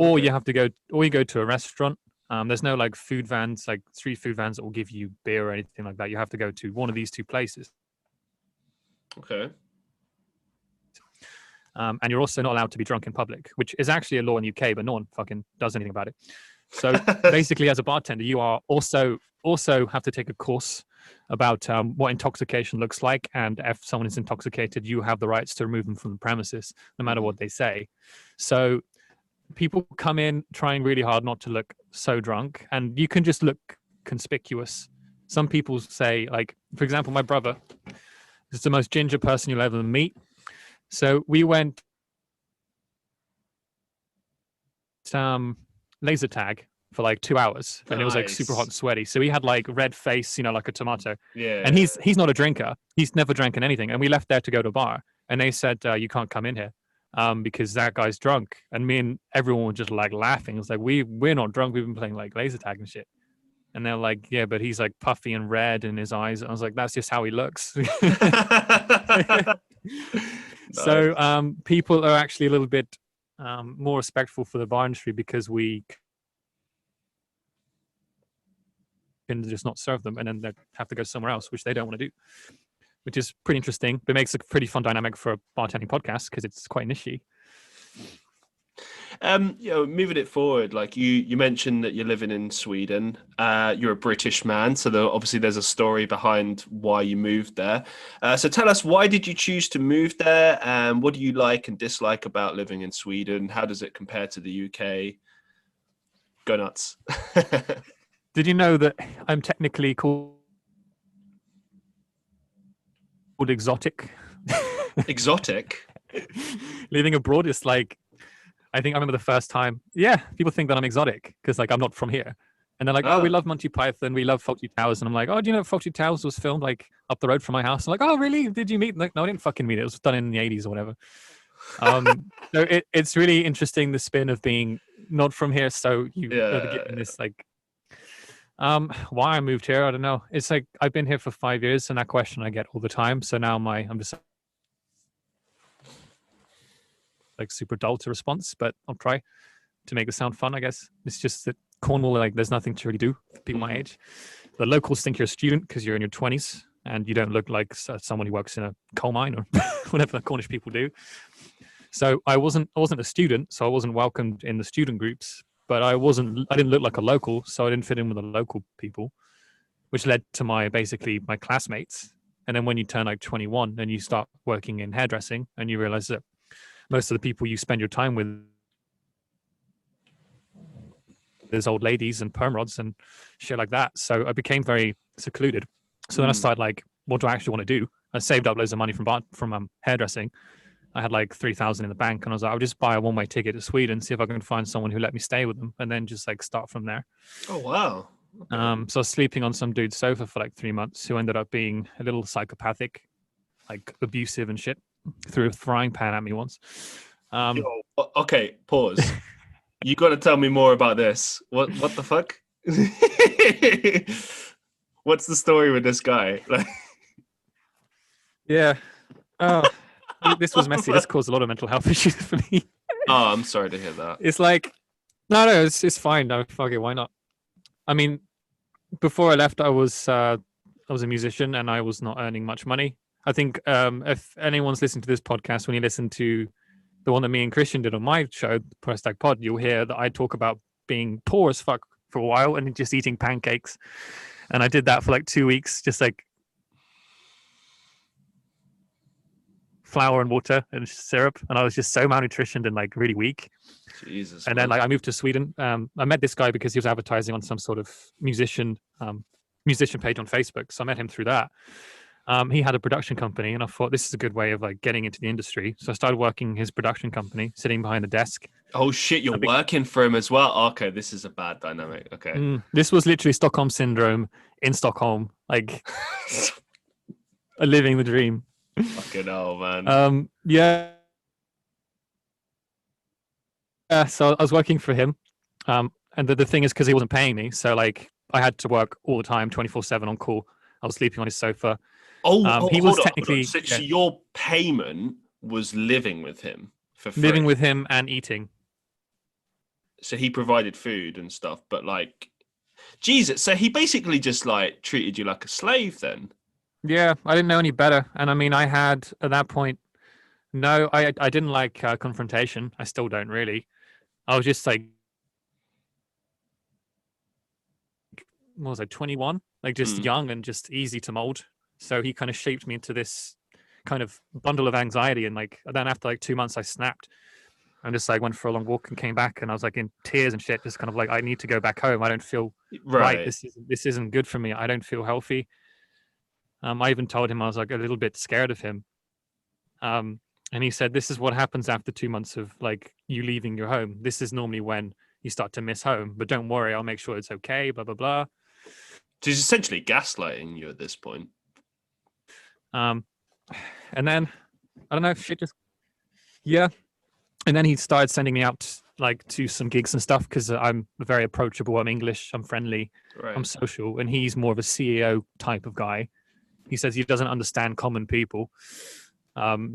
Or you go to a restaurant. There's no like food vans, like street food vans that will give you beer or anything like that. You have to go to one of these two places. Okay. And you're also not allowed to be drunk in public, which is actually a law in the UK, but no one fucking does anything about it. So basically, as a bartender, you are also have to take a course about what intoxication looks like. And if someone is intoxicated, you have the rights to remove them from the premises, no matter what they say. So people come in trying really hard not to look so drunk, and you can just look conspicuous. Some people say, like, for example, my brother is the most ginger person you'll ever meet. So we went laser tag for like 2 hours, and it was like super hot and sweaty. So he had like red face, you know, like a tomato. Yeah. And he's not a drinker. He's never drank anything. And we left there to go to a bar, and they said, you can't come in here because that guy's drunk. And me and everyone were just like laughing. It was like, we're not drunk. We've been playing like laser tag and shit. And they're like, yeah, but he's like puffy and red in his eyes. And I was like, that's just how he looks. So people are actually a little bit more respectful for the bar industry because we can just not serve them, and then they have to go somewhere else, which they don't want to do, which is pretty interesting. But it makes a pretty fun dynamic for a bartending podcast because it's quite nichey. You know, moving it forward, like you mentioned that you're living in Sweden. You're a British man, so obviously there's a story behind why you moved there. So tell us, why did you choose to move there, and what do you like and dislike about living in Sweden? How does it compare to the UK? Go nuts. Did you know that I'm technically called exotic? Exotic? Living abroad is like, I think I remember the first time, people think that I'm exotic because like I'm not from here. And they're like, oh, we love Monty Python, we love Fawlty Towers. And I'm like, oh, do you know Fawlty Towers was filmed like up the road from my house? I'm like, oh, really? Did you meet? Like, no, I didn't fucking meet it. It was done in the 80s or whatever. So it's really interesting, the spin of being not from here. So you get in this like, why I moved here, I don't know. It's like I've been here for 5 years, and that question I get all the time. So now I'm just like super dull to response, but I'll try to make it sound fun, I guess. It's just that Cornwall, like, there's nothing to really do for people my age. The locals think you're a student because you're in your 20s and you don't look like someone who works in a coal mine or whatever the Cornish people do. So I wasn't a student, so I wasn't welcomed in the student groups. But I didn't look like a local, so I didn't fit in with the local people, which led to my classmates. And then when you turn like 21 and you start working in hairdressing, and you realize that most of the people you spend your time with, there's old ladies and perm rods and shit like that. So I became very secluded. So then I started like, what do I actually want to do? I saved up loads of money from hairdressing. I had like 3,000 in the bank, and I was like, I'll just buy a one-way ticket to Sweden, see if I can find someone who let me stay with them, and then just like start from there. Oh wow. Okay. So I was sleeping on some dude's sofa for like 3 months, who ended up being a little psychopathic, like abusive and shit. Threw a frying pan at me once. Okay, pause. You got to tell me more about this. What the fuck? What's the story with this guy? Yeah. This was messy. This caused a lot of mental health issues for me. Oh, I'm sorry to hear that. It's like, no, it's fine. No, fuck it. Why not? I mean, before I left, I was a musician, and I was not earning much money. I think if anyone's listening to this podcast, when you listen to the one that me and Christian did on my show, Press Tag Pod, you'll hear that I talk about being poor as fuck for a while and just eating pancakes. And I did that for like 2 weeks, just like flour and water and syrup, and I was just so malnutritioned and like really weak. Jesus. And then like I moved to Sweden. I met this guy because he was advertising on some sort of musician page on Facebook. So I met him through that. He had a production company, and I thought this is a good way of like getting into the industry. So I started working his production company, sitting behind the desk. Oh shit, you're working for him as well. Okay, this is a bad dynamic. Okay. This was literally Stockholm syndrome in Stockholm, like living the dream. Fucking hell, man. Yeah. So I was working for him. And the thing is, because he wasn't paying me, so like I had to work all the time, 24/7 on call. I was sleeping on his sofa. He was technically. So your payment was living with him for free. Living with him and eating. So he provided food and stuff, but like, Jesus. So he basically just like treated you like a slave then. Yeah, I didn't know any better. And I mean, I had at that point, no, I didn't like confrontation. I still don't really. I was just like, what was I, 21? Like just young and just easy to mold. So he kind of shaped me into this kind of bundle of anxiety. And like, then after like 2 months, I snapped and just like went for a long walk and came back, and I was like in tears and shit, just kind of like, I need to go back home. I don't feel right. This isn't good for me. I don't feel healthy. I even told him I was like a little bit scared of him. And he said, this is what happens after 2 months of like you leaving your home. This is normally when you start to miss home, but don't worry, I'll make sure it's okay, blah, blah, blah. So he's essentially gaslighting you at this point. And then, I don't know, shit just, yeah. And then he started sending me out like to some gigs and stuff, because I'm very approachable. I'm English, I'm friendly, right. I'm social. And he's more of a CEO type of guy. He says he doesn't understand common people.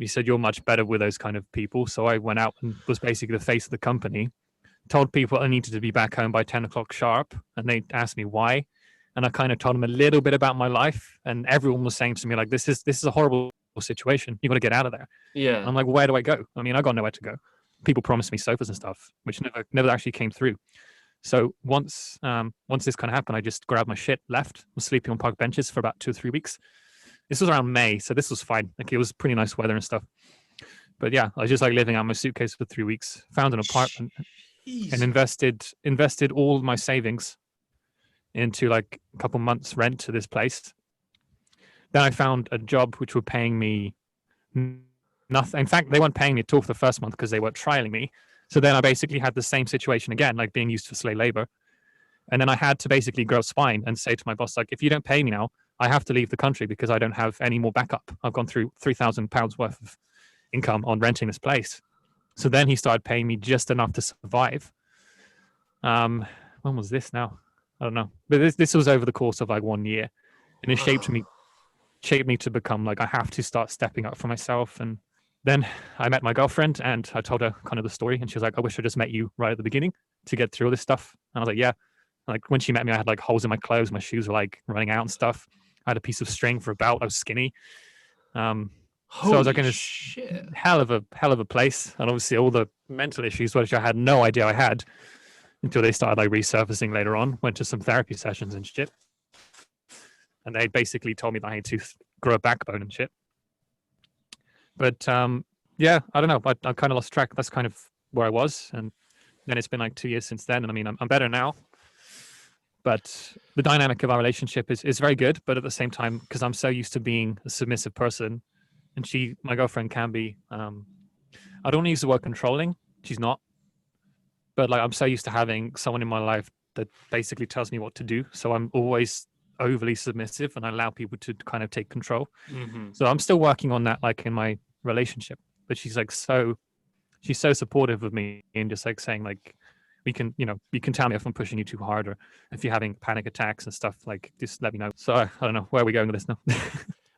He said, you're much better with those kind of people. So I went out and was basically the face of the company, told people I needed to be back home by 10 o'clock sharp. And they asked me why. And I kind of told them a little bit about my life. And everyone was saying to me, like, this is a horrible situation. You got to get out of there. Yeah. And I'm like, where do I go? I mean, I got nowhere to go. People promised me sofas and stuff, which never actually came through. So once this kind of happened, I just grabbed my shit, left, was sleeping on park benches for about 2 or 3 weeks. This was around May, so this was fine. Like, it was pretty nice weather and stuff. But yeah, I was just like living out my suitcase for 3 weeks, found an apartment, and invested all my savings into like a couple months rent to this place. Then I found a job which were paying me nothing. In fact, they weren't paying me at all for the first month because they weren't trialing me. So then I basically had the same situation again, like being used for slave labor. And then I had to basically grow spine and say to my boss, like, if you don't pay me now, I have to leave the country because I don't have any more backup. I've gone through £3,000 worth of income on renting this place. So then he started paying me just enough to survive. When was this now? I don't know. But this was over the course of like 1 year. And it shaped me to become like, I have to start stepping up for myself. And then I met my girlfriend and I told her kind of the story. And she was like, I wish I just met you right at the beginning to get through all this stuff. And I was like, yeah. Like when she met me, I had like holes in my clothes. My shoes were like running out and stuff. I had a piece of string for a belt. I was skinny. So I was like Holy in this shit. hell of a place, and obviously all the mental issues, which I had no idea I had until they started like resurfacing later on. Went to some therapy sessions and shit, and they basically told me that I had to grow a backbone and shit. But yeah, I don't know. I kind of lost track. That's kind of where I was, and then it's been like 2 years since then. And I mean, I'm better now. But the dynamic of our relationship is very good. But at the same time, because I'm so used to being a submissive person, and my girlfriend can be, I don't want to use the word controlling. She's not. But like I'm so used to having someone in my life that basically tells me what to do. So I'm always overly submissive and I allow people to kind of take control. Mm-hmm. So I'm still working on that, like in my relationship. But she's so supportive of me and just like saying like, you can tell me if I'm pushing you too hard or if you're having panic attacks and stuff, like just let me know. So I don't know, where are we going with this now?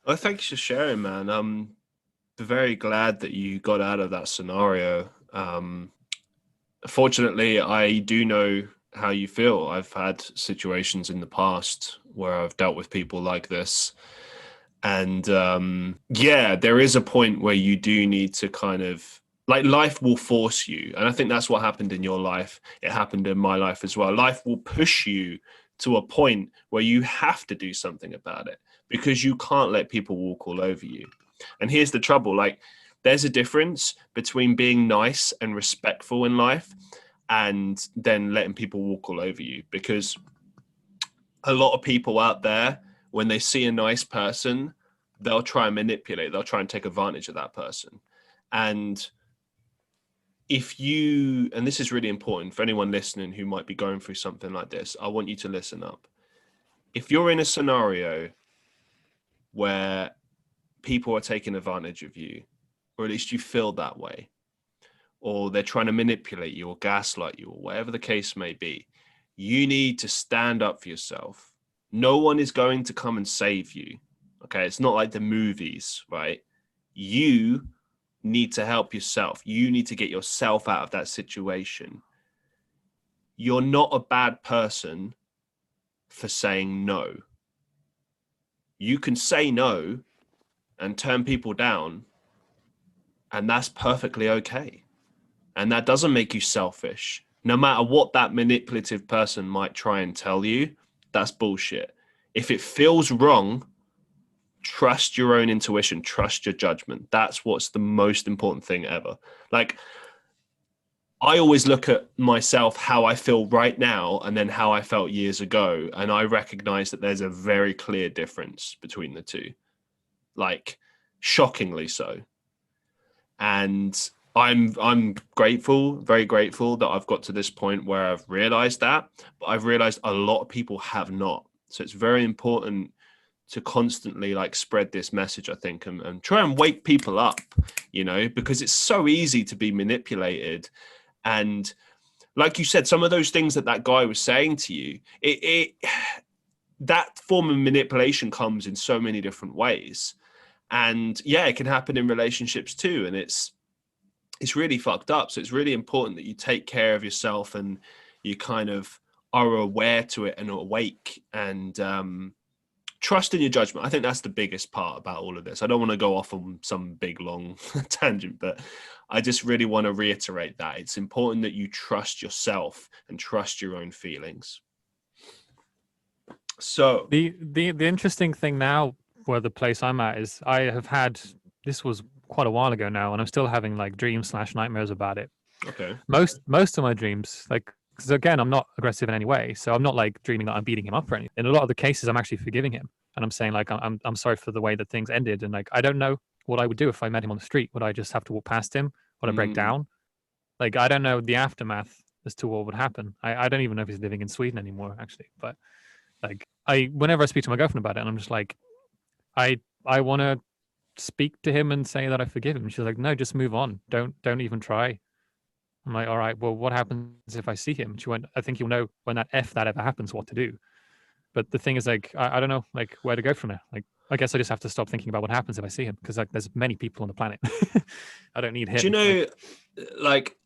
Well, thanks for sharing, man. I'm very glad that you got out of that scenario. Fortunately, I do know how you feel. I've had situations in the past where I've dealt with people like this. And yeah, there is a point where you do need to kind of, like, life will force you. And I think that's what happened in your life. It happened in my life as well. Life will push you to a point where you have to do something about it because you can't let people walk all over you. And here's the trouble. Like, there's a difference between being nice and respectful in life and then letting people walk all over you, because a lot of people out there, when they see a nice person, they'll try and manipulate, they'll try and take advantage of that person. And and this is really important for anyone listening who might be going through something like this, I want you to listen up. If you're in a scenario where people are taking advantage of you, or at least you feel that way, or they're trying to manipulate you or gaslight you or whatever the case may be, you need to stand up for yourself. No one is going to come and save you. Okay. It's not like the movies, right? You need to help yourself. You need to get yourself out of that situation. You're not a bad person for saying no. You can say no and turn people down, and that's perfectly okay. And that doesn't make you selfish. No matter what that manipulative person might try and tell you, that's bullshit. If it feels wrong, trust your own intuition, trust your judgment. That's what's the most important thing ever. Like, I always look at myself, how I feel right now, and then how I felt years ago. And I recognize that there's a very clear difference between the two, like shockingly so. And I'm grateful, very grateful that I've got to this point where I've realized that, but I've realized a lot of people have not. So it's very important to constantly like spread this message, I think, and try and wake people up, because it's so easy to be manipulated. And like you said, some of those things that guy was saying to you, that form of manipulation comes in so many different ways. And yeah, it can happen in relationships too. And it's really fucked up. So it's really important that you take care of yourself and you kind of are aware to it and awake and trust in your judgment. I think that's the biggest part about all of this. I don't want to go off on some big, long tangent, but I just really want to reiterate that it's important that you trust yourself and trust your own feelings. So the interesting thing now, where the place I'm at is, this was quite a while ago now, and I'm still having like dreams/nightmares about it. Okay. Most of my dreams, like, because again, I'm not aggressive in any way, so I'm not like dreaming that I'm beating him up or anything. In a lot of the cases, I'm actually forgiving him, and I'm saying like I'm sorry for the way that things ended, and like I don't know what I would do if I met him on the street. Would I just have to walk past him? Would I break down? Like, I don't know the aftermath as to what would happen. I don't even know if he's living in Sweden anymore, actually. But like, whenever I speak to my girlfriend about it, and I'm just like, I want to speak to him and say that I forgive him. She's like, no, just move on. Don't even try. I'm like, all right, well, what happens if I see him? She went, I think you'll know when that ever happens, what to do. But the thing is, like, I don't know, like, where to go from there. Like, I guess I just have to stop thinking about what happens if I see him, because like, there's many people on the planet. I don't need him. Do you know, like,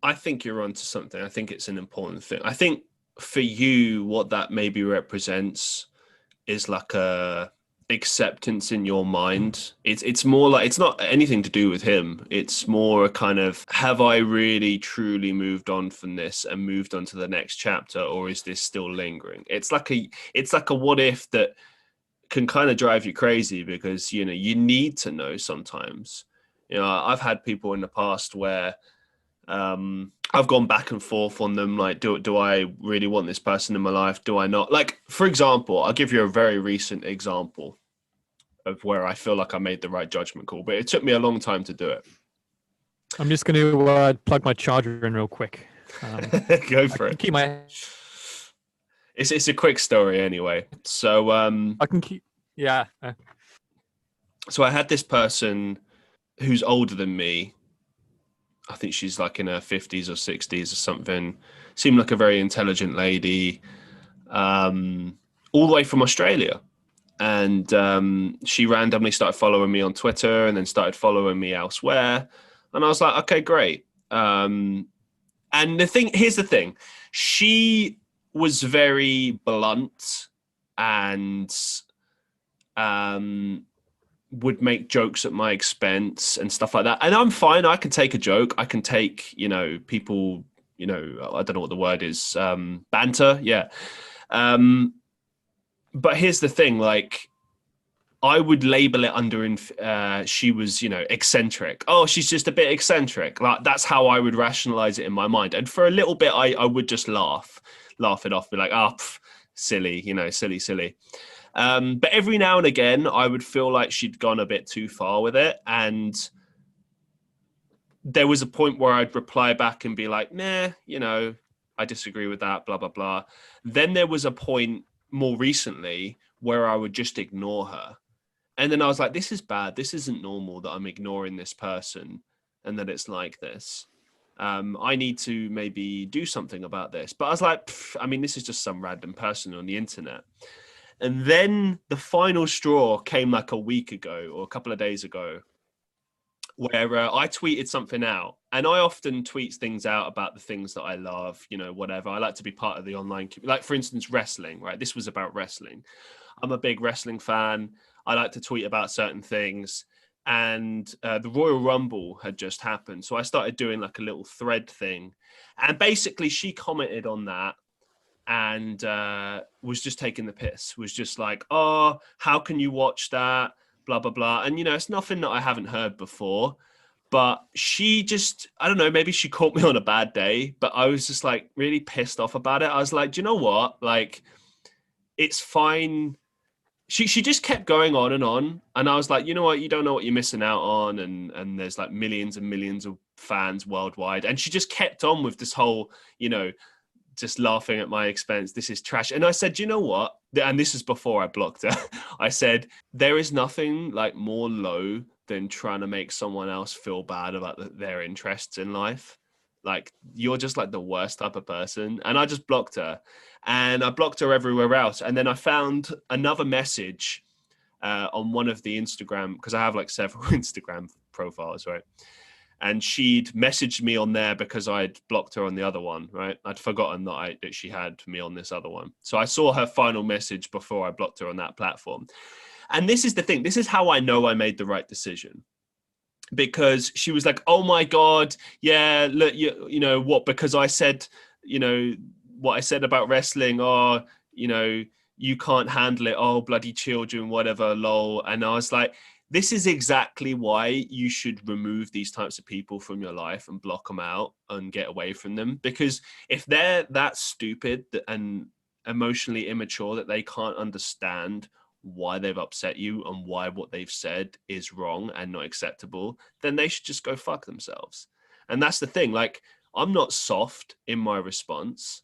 I think you're onto something. I think it's an important thing. I think for you, what that maybe represents is like a acceptance in your mind. It's more like, it's not anything to do with him. It's more a kind of, have I really truly moved on from this and moved on to the next chapter, or is this still lingering? It's like a what if that can kind of drive you crazy, because you need to know sometimes. I've had people in the past where I've gone back and forth on them, like, do I really want this person in my life? Do I not? Like, for example, I'll give you a very recent example of where I feel like I made the right judgment call, but it took me a long time to do it. I'm just going to plug my charger in real quick. Go for it. Keep my. It's a quick story anyway. So I can keep. Yeah. So I had this person who's older than me. I think she's like in her 50s or 60s or something. Seemed like a very intelligent lady, all the way from Australia. And she randomly started following me on Twitter and then started following me elsewhere. And I was like, okay, great. And here's the thing. She was very blunt and would make jokes at my expense and stuff like that. And I'm fine. I can take a joke. I can take, people, I don't know what the word is, banter. Yeah. But here's the thing, like, I would label it under, she was, eccentric. Oh, she's just a bit eccentric. Like, that's how I would rationalize it in my mind. And for a little bit, I would just laugh it off, be like, silly, silly. But every now and again, I would feel like she'd gone a bit too far with it. And there was a point where I'd reply back and be like, nah, I disagree with that, blah, blah, blah. Then there was a point more recently where I would just ignore her. And then I was like, this is bad. This isn't normal that I'm ignoring this person and that it's like this. I need to maybe do something about this. But I was like, this is just some random person on the internet. And then the final straw came like a week ago or a couple of days ago, where I tweeted something out. And I often tweet things out about the things that I love, whatever. I like to be part of the online community. Like, for instance, wrestling, right? This was about wrestling. I'm a big wrestling fan. I like to tweet about certain things. And the Royal Rumble had just happened. So I started doing like a little thread thing. And basically she commented on that and was just taking the piss, was just like, oh, how can you watch that? Blah, blah, blah. And, it's nothing that I haven't heard before. But she just, I don't know, maybe she caught me on a bad day. But I was just like really pissed off about it. I was like, do you know what? Like, it's fine. She just kept going on. And I was like, you know what? You don't know what you're missing out on. And there's like millions and millions of fans worldwide. And she just kept on with this whole, just laughing at my expense. This is trash. And I said, you know what? And this is before I blocked her. I said, there is nothing like more low than trying to make someone else feel bad about their interests in life. Like, you're just like the worst type of person. And I just blocked her. And I blocked her everywhere else. And then I found another message on one of the Instagram, because I have like several Instagram profiles, right? And she'd messaged me on there because I'd blocked her on the other one, right? I'd forgotten that she had me on this other one. So I saw her final message before I blocked her on that platform. And this is the thing. This is how I know I made the right decision. Because she was like, oh my God, yeah, look, what? Because I said, what I said about wrestling, or, you can't handle it. Oh, bloody children, whatever, lol. And I was like, this is exactly why you should remove these types of people from your life and block them out and get away from them. Because if they're that stupid and emotionally immature that they can't understand why they've upset you and why what they've said is wrong and not acceptable, then they should just go fuck themselves. And that's the thing. Like, I'm not soft in my response.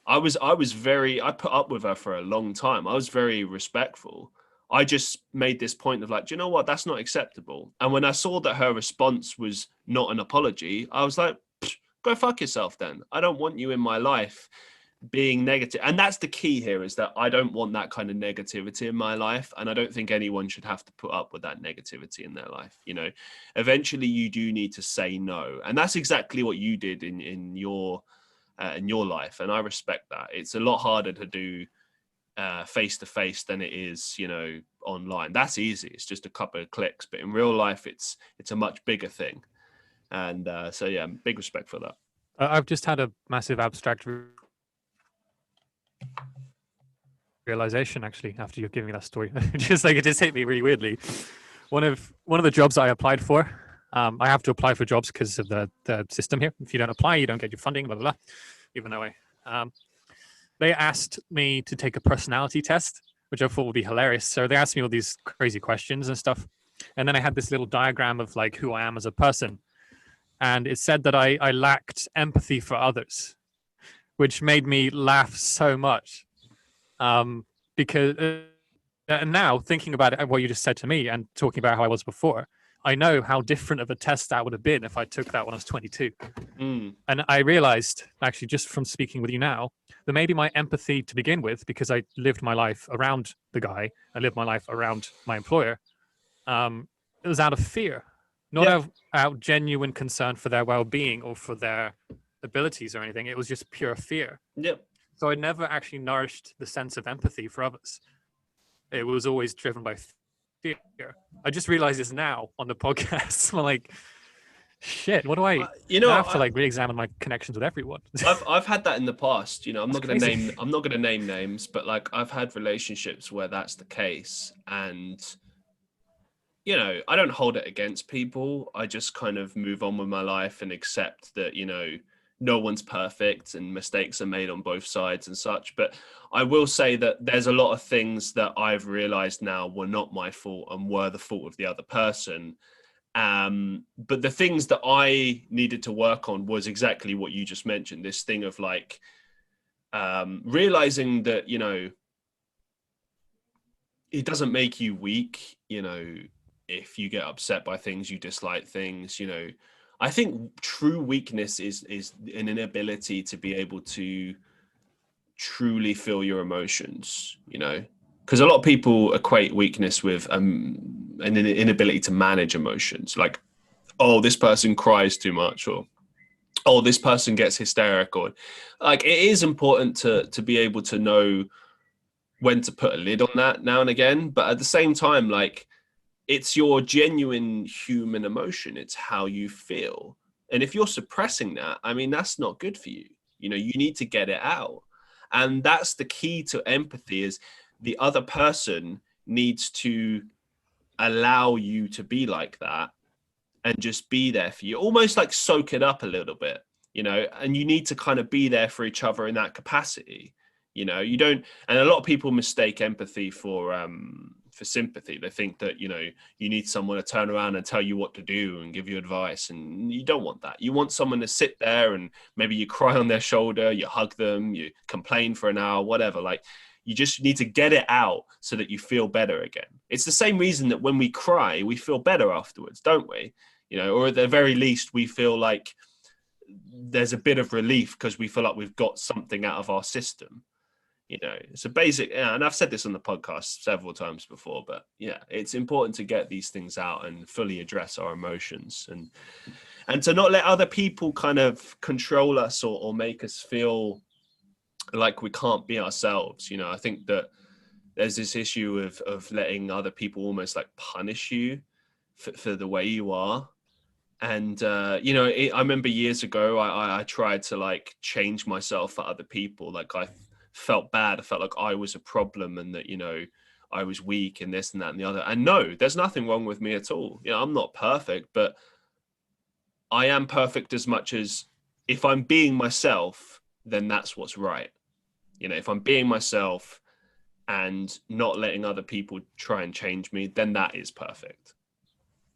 I put up with her for a long time. I was very respectful. I just made this point of like, do you know what? That's not acceptable. And when I saw that her response was not an apology, I was like, go fuck yourself then. I don't want you in my life being negative. And that's the key here, is that I don't want that kind of negativity in my life. And I don't think anyone should have to put up with that negativity in their life. Eventually you do need to say no. And that's exactly what you did in your life. And I respect that. It's a lot harder to do face to face than it is, online. That's easy. It's just a couple of clicks. But in real life, it's a much bigger thing. And so yeah, big respect for that. I've just had a massive abstract realization actually after you're giving me that story. Just like it just hit me really weirdly. One of the jobs I applied for, I have to apply for jobs because of the system here. If you don't apply, you don't get your funding, blah blah blah. Even though they asked me to take a personality test, which I thought would be hilarious. So they asked me all these crazy questions and stuff, and then I had this little diagram of like who I am as a person, and it said that I lacked empathy for others, which made me laugh so much. Because and now thinking about it, what you just said to me and talking about how I was before, I know how different of a test that would have been if I took that when I was 22. And I realized, actually, just from speaking with you now, that maybe my empathy to begin with, because I lived my life around the guy, I lived my life around my employer, it was out of fear, not out genuine concern for their well-being or for their abilities or anything. It was just pure fear. Yep. So I never actually nourished the sense of empathy for others. It was always driven by fear. I just realized this now on the podcast. I'm like, shit, what do I have to like re-examine my connections with everyone? I've had that in the past. You know, I'm not going to name names, but like I've had relationships where that's the case, and you know, I don't hold it against people. I just kind of move on with my life and accept that, you know, no one's perfect and mistakes are made on both sides and such. But I will say that there's a lot of things that I've realized now were not my fault and were the fault of the other person. But the things that I needed to work on was exactly what you just mentioned, this thing of like realizing that, you know, it doesn't make you weak, you know, if you get upset by things, you dislike things, you know. I think true weakness is an inability to be able to truly feel your emotions, you know, because a lot of people equate weakness with an inability to manage emotions. Like, oh, this person cries too much, or oh, this person gets hysterical. Like, it is important to be able to know when to put a lid on that now and again. But at the same time, like, it's your genuine human emotion. It's how you feel. And if you're suppressing that, I mean, that's not good for you. You know, you need to get it out. And that's the key to empathy, is the other person needs to allow you to be like that and just be there for you, almost like soak it up a little bit, you know, and you need to kind of be there for each other in that capacity. You know, you don't, and a lot of people mistake empathy for sympathy. They think that, you know, you need someone to turn around and tell you what to do and give you advice, and you don't want that. You want someone to sit there and maybe you cry on their shoulder, you hug them, you complain for an hour, whatever. Like, you just need to get it out so that you feel better again. It's the same reason that when we cry, we feel better afterwards, don't we? You know, or at the very least, we feel like there's a bit of relief because we feel like we've got something out of our system. You know, it's a basic, and I've said this on the podcast several times before, but yeah, it's important to get these things out and fully address our emotions, and to not let other people kind of control us or make us feel like we can't be ourselves. You know, I think that there's this issue of letting other people almost like punish you for the way you are. And, you know, I remember years ago, I tried to like change myself for other people. Like, I felt bad. I felt like I was a problem and that, you know, I was weak and this and that and the other. And no, there's nothing wrong with me at all. You know, I'm not perfect, but I am perfect as much as if I'm being myself, then that's what's right. You know, if I'm being myself and not letting other people try and change me, then that is perfect.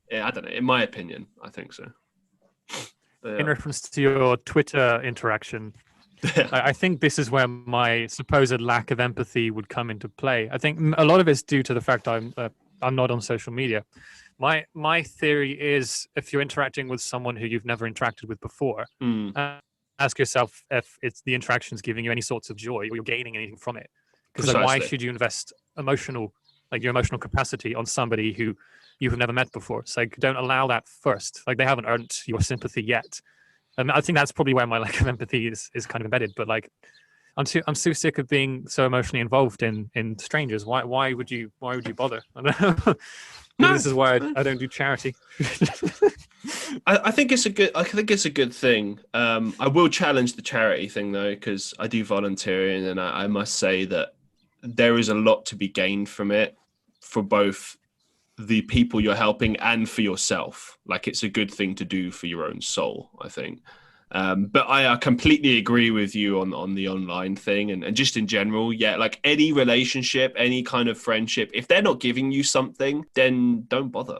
Yeah, I don't know. In my opinion, I think so. But, yeah. In reference to your Twitter interaction, I think this is where my supposed lack of empathy would come into play. I think a lot of it's due to the fact I'm not on social media. My theory is, if you're interacting with someone who you've never interacted with before, ask yourself if it's the interaction's giving you any sorts of joy or you're gaining anything from it. Because like, why should you invest your emotional capacity on somebody who you have never met before? It's like, don't allow that first. Like, they haven't earned your sympathy yet. And I think that's probably where my lack of empathy is kind of embedded. But like, I'm too sick of being so emotionally involved in strangers. Why would you bother? I don't know. No, This is why I don't do charity. I think it's a good thing. I will challenge the charity thing though, because I do volunteering, and I must say that there is a lot to be gained from it for both the people you're helping and for yourself. Like, it's a good thing to do for your own soul, I think. But I completely agree with you on the online thing, and just in general. Yeah, like any relationship, any kind of friendship, if they're not giving you something, then don't bother.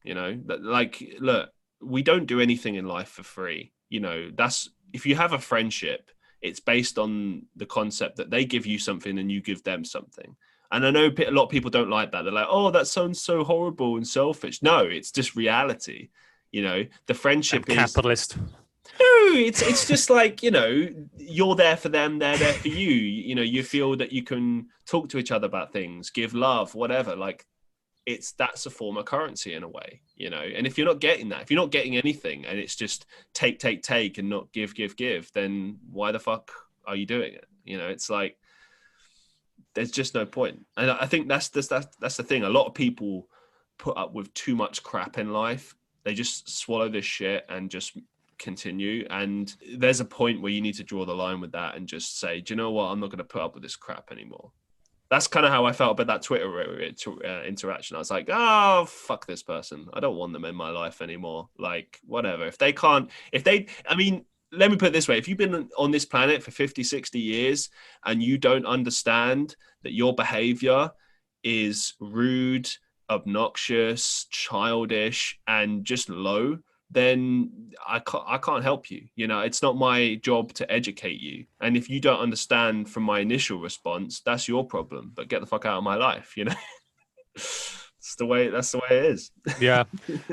Like, look, we don't do anything in life for free. That's, if you have a friendship, it's based on the concept that they give you something and you give them something. And I know a lot of people don't like that. They're like, oh, that sounds so horrible and selfish. No, it's just reality. The friendship is capitalist. No, it's just like, you're there for them, they're there for you. You feel that you can talk to each other about things, give love, whatever. Like, that's a form of currency in a way, And if you're not getting that, if you're not getting anything, and it's just take and not give, then why the fuck are you doing it? It's like, there's just no point. And I think that's the thing. A lot of people put up with too much crap in life. They just swallow this shit and just continue. And there's a point where you need to draw the line with that and just say, do you know what? I'm not going to put up with this crap anymore. That's kind of how I felt about that Twitter interaction. I was like, oh, fuck this person. I don't want them in my life anymore. Like, whatever. I mean, let me put it this way. If you've been on this planet for 50, 60 years and you don't understand that your behavior is rude, obnoxious, childish, and just low, then I can't help you. It's not my job to educate you. And if you don't understand from my initial response, that's your problem. But get the fuck out of my life, That's the way it is. Yeah.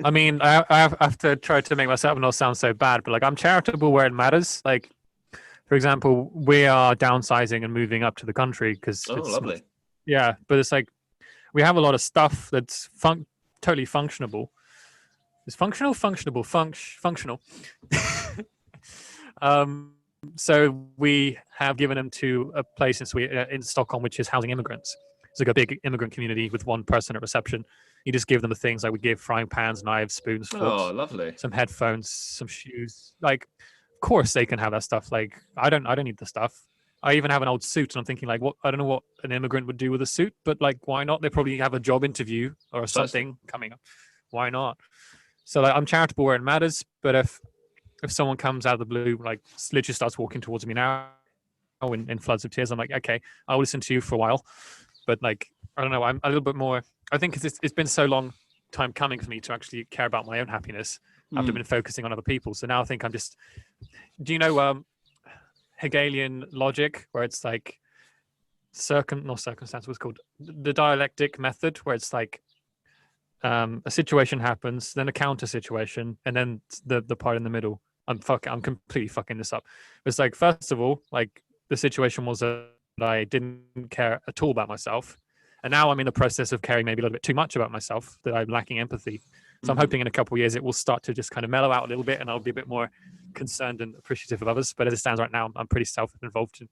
I mean, I have to try to make myself not sound so bad, but like, I'm charitable where it matters. Like, for example, we are downsizing and moving up to the country because it's lovely. Yeah, but it's like, we have a lot of stuff that's totally functional. Is functional? Functional. So we have given them to a place in Stockholm, which is housing immigrants. It's like a big immigrant community with one person at reception. You just give them the things, like we give frying pans, knives, spoons, forks. Oh, lovely. Some headphones, some shoes. Like, of course they can have that stuff. Like, I don't need the stuff. I even have an old suit, and I'm thinking, like, what? I don't know what an immigrant would do with a suit, but like, why not? They probably have a job interview or something coming up. Why not? So like, I'm charitable where it matters. But if someone comes out of the blue, like literally starts walking towards me now in floods of tears, I'm like, okay, I'll listen to you for a while. But like, I don't know, I'm a little bit more, I think it's been so long time coming for me to actually care about my own happiness after been focusing on other people. So now I think I'm just, do you know Hegelian logic, where it's like not circumstance, what's called the dialectic method, where it's like a situation happens, then a counter situation, and then the part in the middle. I'm completely fucking this up. It's like, first of all, like, the situation was that I didn't care at all about myself, and now I'm in the process of caring maybe a little bit too much about myself, that I'm lacking empathy. So I'm hoping in a couple of years it will start to just kind of mellow out a little bit, and I'll be a bit more concerned and appreciative of others. But as it stands right now, I'm pretty self-involved in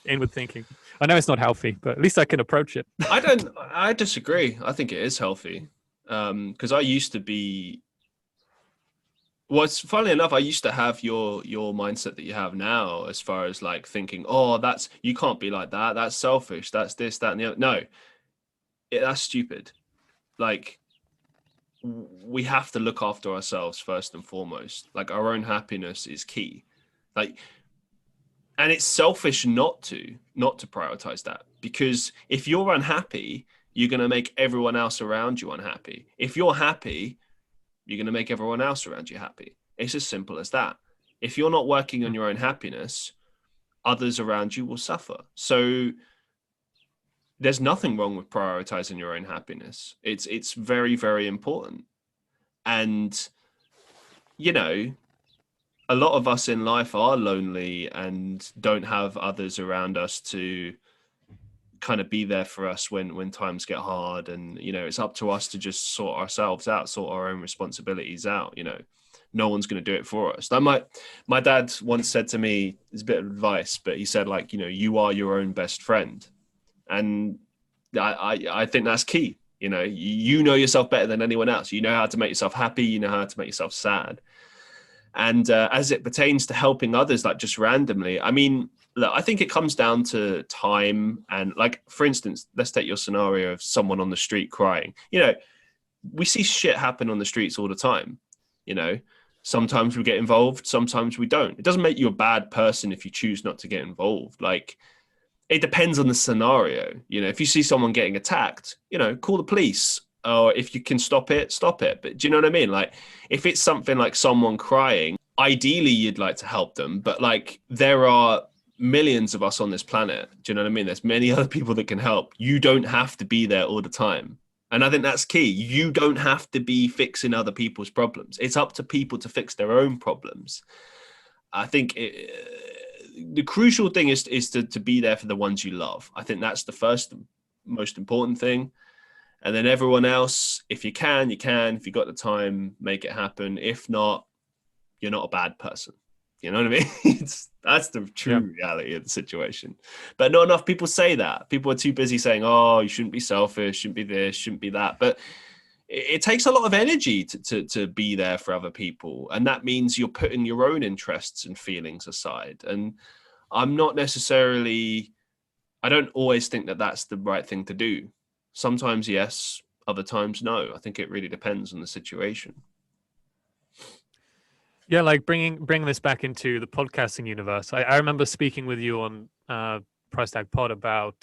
inward thinking. I know it's not healthy, but at least I can approach it. I disagree. I think it is healthy. Because I used to be, well, it's funnily enough, I used to have your mindset that you have now, as far as like thinking, oh, you can't be like that. That's selfish. That's this, that, and the other. No, that's stupid. Like, we have to look after ourselves first and foremost. Like, our own happiness is key. Like, and it's selfish not to prioritize that, because if you're unhappy, you're going to make everyone else around you unhappy. If you're happy, you're going to make everyone else around you happy. It's as simple as that. If you're not working on your own happiness, others around you will suffer. So there's nothing wrong with prioritizing your own happiness. It's very, very important. And, a lot of us in life are lonely and don't have others around us to kind of be there for us when times get hard. And, it's up to us to just sort ourselves out, sort our own responsibilities out, no one's going to do it for us. Like my dad once said to me, it's a bit of advice, but he said, like, you are your own best friend. And I think that's key. You know yourself better than anyone else. You know how to make yourself happy. You know how to make yourself sad. And as it pertains to helping others, like just randomly, I mean, look, I think it comes down to time. And like, for instance, let's take your scenario of someone on the street crying. We see shit happen on the streets all the time. Sometimes we get involved, sometimes we don't. It doesn't make you a bad person if you choose not to get involved. Like, it depends on the scenario. If you see someone getting attacked, call the police. Or if you can stop it. But do you know what I mean? Like, if it's something like someone crying, ideally you'd like to help them. But like, there are millions of us on this planet. Do you know what I mean? There's many other people that can help. You don't have to be there all the time. And I think that's key. You don't have to be fixing other people's problems. It's up to people to fix their own problems. I think the crucial thing is to be there for the ones you love. I think that's the first, most important thing. And then everyone else, if you can, you can. If you got the time, make it happen. If not, you're not a bad person. You know what I mean? That's the true reality of the situation. But not enough people say that. People are too busy saying, oh, you shouldn't be selfish, shouldn't be this, shouldn't be that. But it takes a lot of energy to be there for other people. And that means you're putting your own interests and feelings aside. And I don't always think that that's the right thing to do. Sometimes yes, other times no. I think it really depends on the situation. Yeah, like bringing this back into the podcasting universe. I remember speaking with you on Price Tag Pod about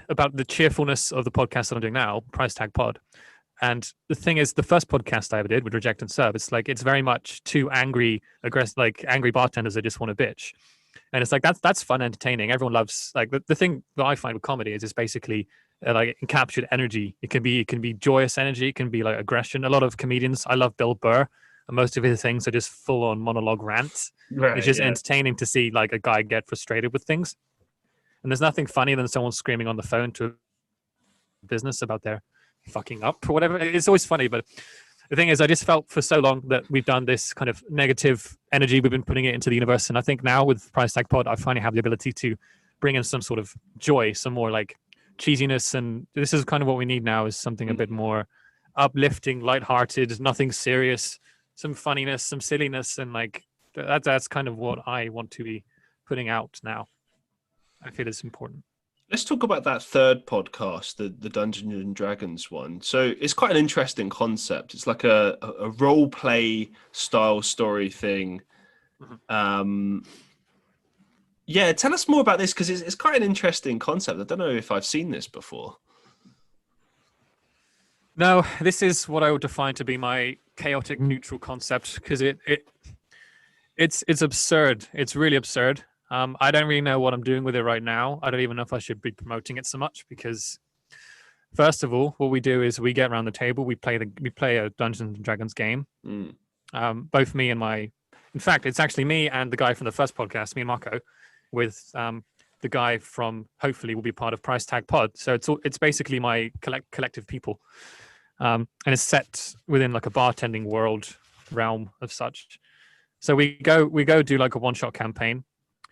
the cheerfulness of the podcast that I'm doing now, Price Tag Pod. And the thing is, the first podcast I ever did with Reject and Serve, it's very much two angry, aggressive, like angry bartenders that just want to bitch. And it's like that's fun, entertaining. Everyone loves, like, the thing that I find with comedy is it's basically like encaptured energy. It can be joyous energy. It can be like aggression. A lot of comedians, I love Bill Burr. And most of his things are just full on monologue rants. Right, it's just entertaining to see like a guy get frustrated with things. And there's nothing funnier than someone screaming on the phone to a business about their fucking up or whatever. It's always funny. But the thing is, I just felt for so long that we've done this kind of negative energy. We've been putting it into the universe. And I think now with Price Tag Pod, I finally have the ability to bring in some sort of joy, some more like cheesiness. And this is kind of what we need now, is something a bit more uplifting, lighthearted, nothing serious. Some funniness, some silliness, and like that's kind of what I want to be putting out now. I feel it's important. Let's talk about that third podcast, the Dungeons and Dragons one. So it's quite an interesting concept. It's like a role play style story thing. Mm-hmm. Yeah, tell us more about this, because it's quite an interesting concept. I don't know if I've seen this before. No, this is what I would define to be my chaotic neutral concept, because it's absurd. It's really absurd. I don't really know what I'm doing with it right now. I don't even know if I should be promoting it so much, because first of all, what we do is we get around the table, we play a Dungeons and Dragons game. Both me and in fact, it's actually me and the guy from the first podcast, me and Marco, with the guy from, hopefully will be part of Price Tag Pod. So it's basically my collective people. And it's set within like a bartending world realm of such. So we go do like a one-shot campaign,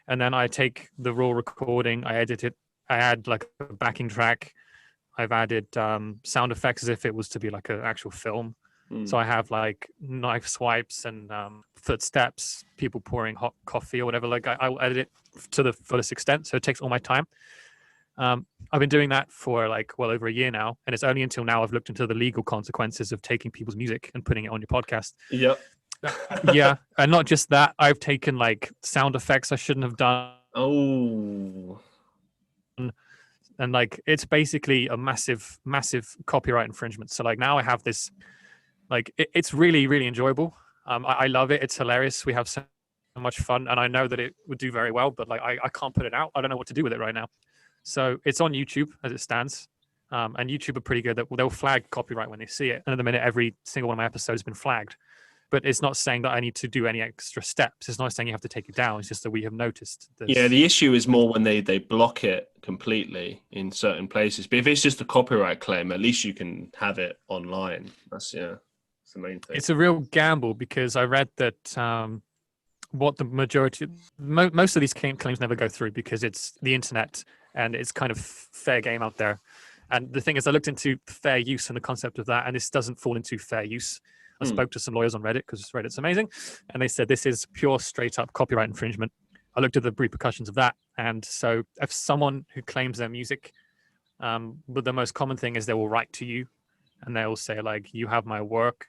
and then I take the raw recording, I edit it, I add like a backing track, I've added sound effects as if it was to be like an actual film. So I have like knife swipes and footsteps, people pouring hot coffee or whatever. Like I'll edit it to the fullest extent, so it takes all my time. I've been doing that for like well over a year now, and it's only until now I've looked into the legal consequences of taking people's music and putting it on your podcast. Yep. Yeah, and not just that, I've taken like sound effects I shouldn't have done. Oh. And like it's basically a massive copyright infringement. So like now I have this, like it's really, really enjoyable. I love it. It's hilarious. We have so much fun, and I know that it would do very well, but like I can't put it out. I don't know what to do with it right now. So it's on YouTube as it stands. And YouTube are pretty good. They'll flag copyright when they see it. And at the minute, every single one of my episodes has been flagged. But it's not saying that I need to do any extra steps. It's not saying you have to take it down. It's just that we have noticed this. Yeah, the issue is more when they block it completely in certain places. But if it's just a copyright claim, at least you can have it online. That's It's the main thing. It's a real gamble because I read that what the majority, most of these claims never go through because it's the internet and it's kind of fair game out there. And the thing is, I looked into fair use and the concept of that, and this doesn't fall into fair use. I spoke to some lawyers on Reddit because Reddit's amazing, and they said this is pure straight up copyright infringement. I looked at the repercussions of that, and so if someone who claims their music, but the most common thing is they will write to you, and they will say like, "You have my work,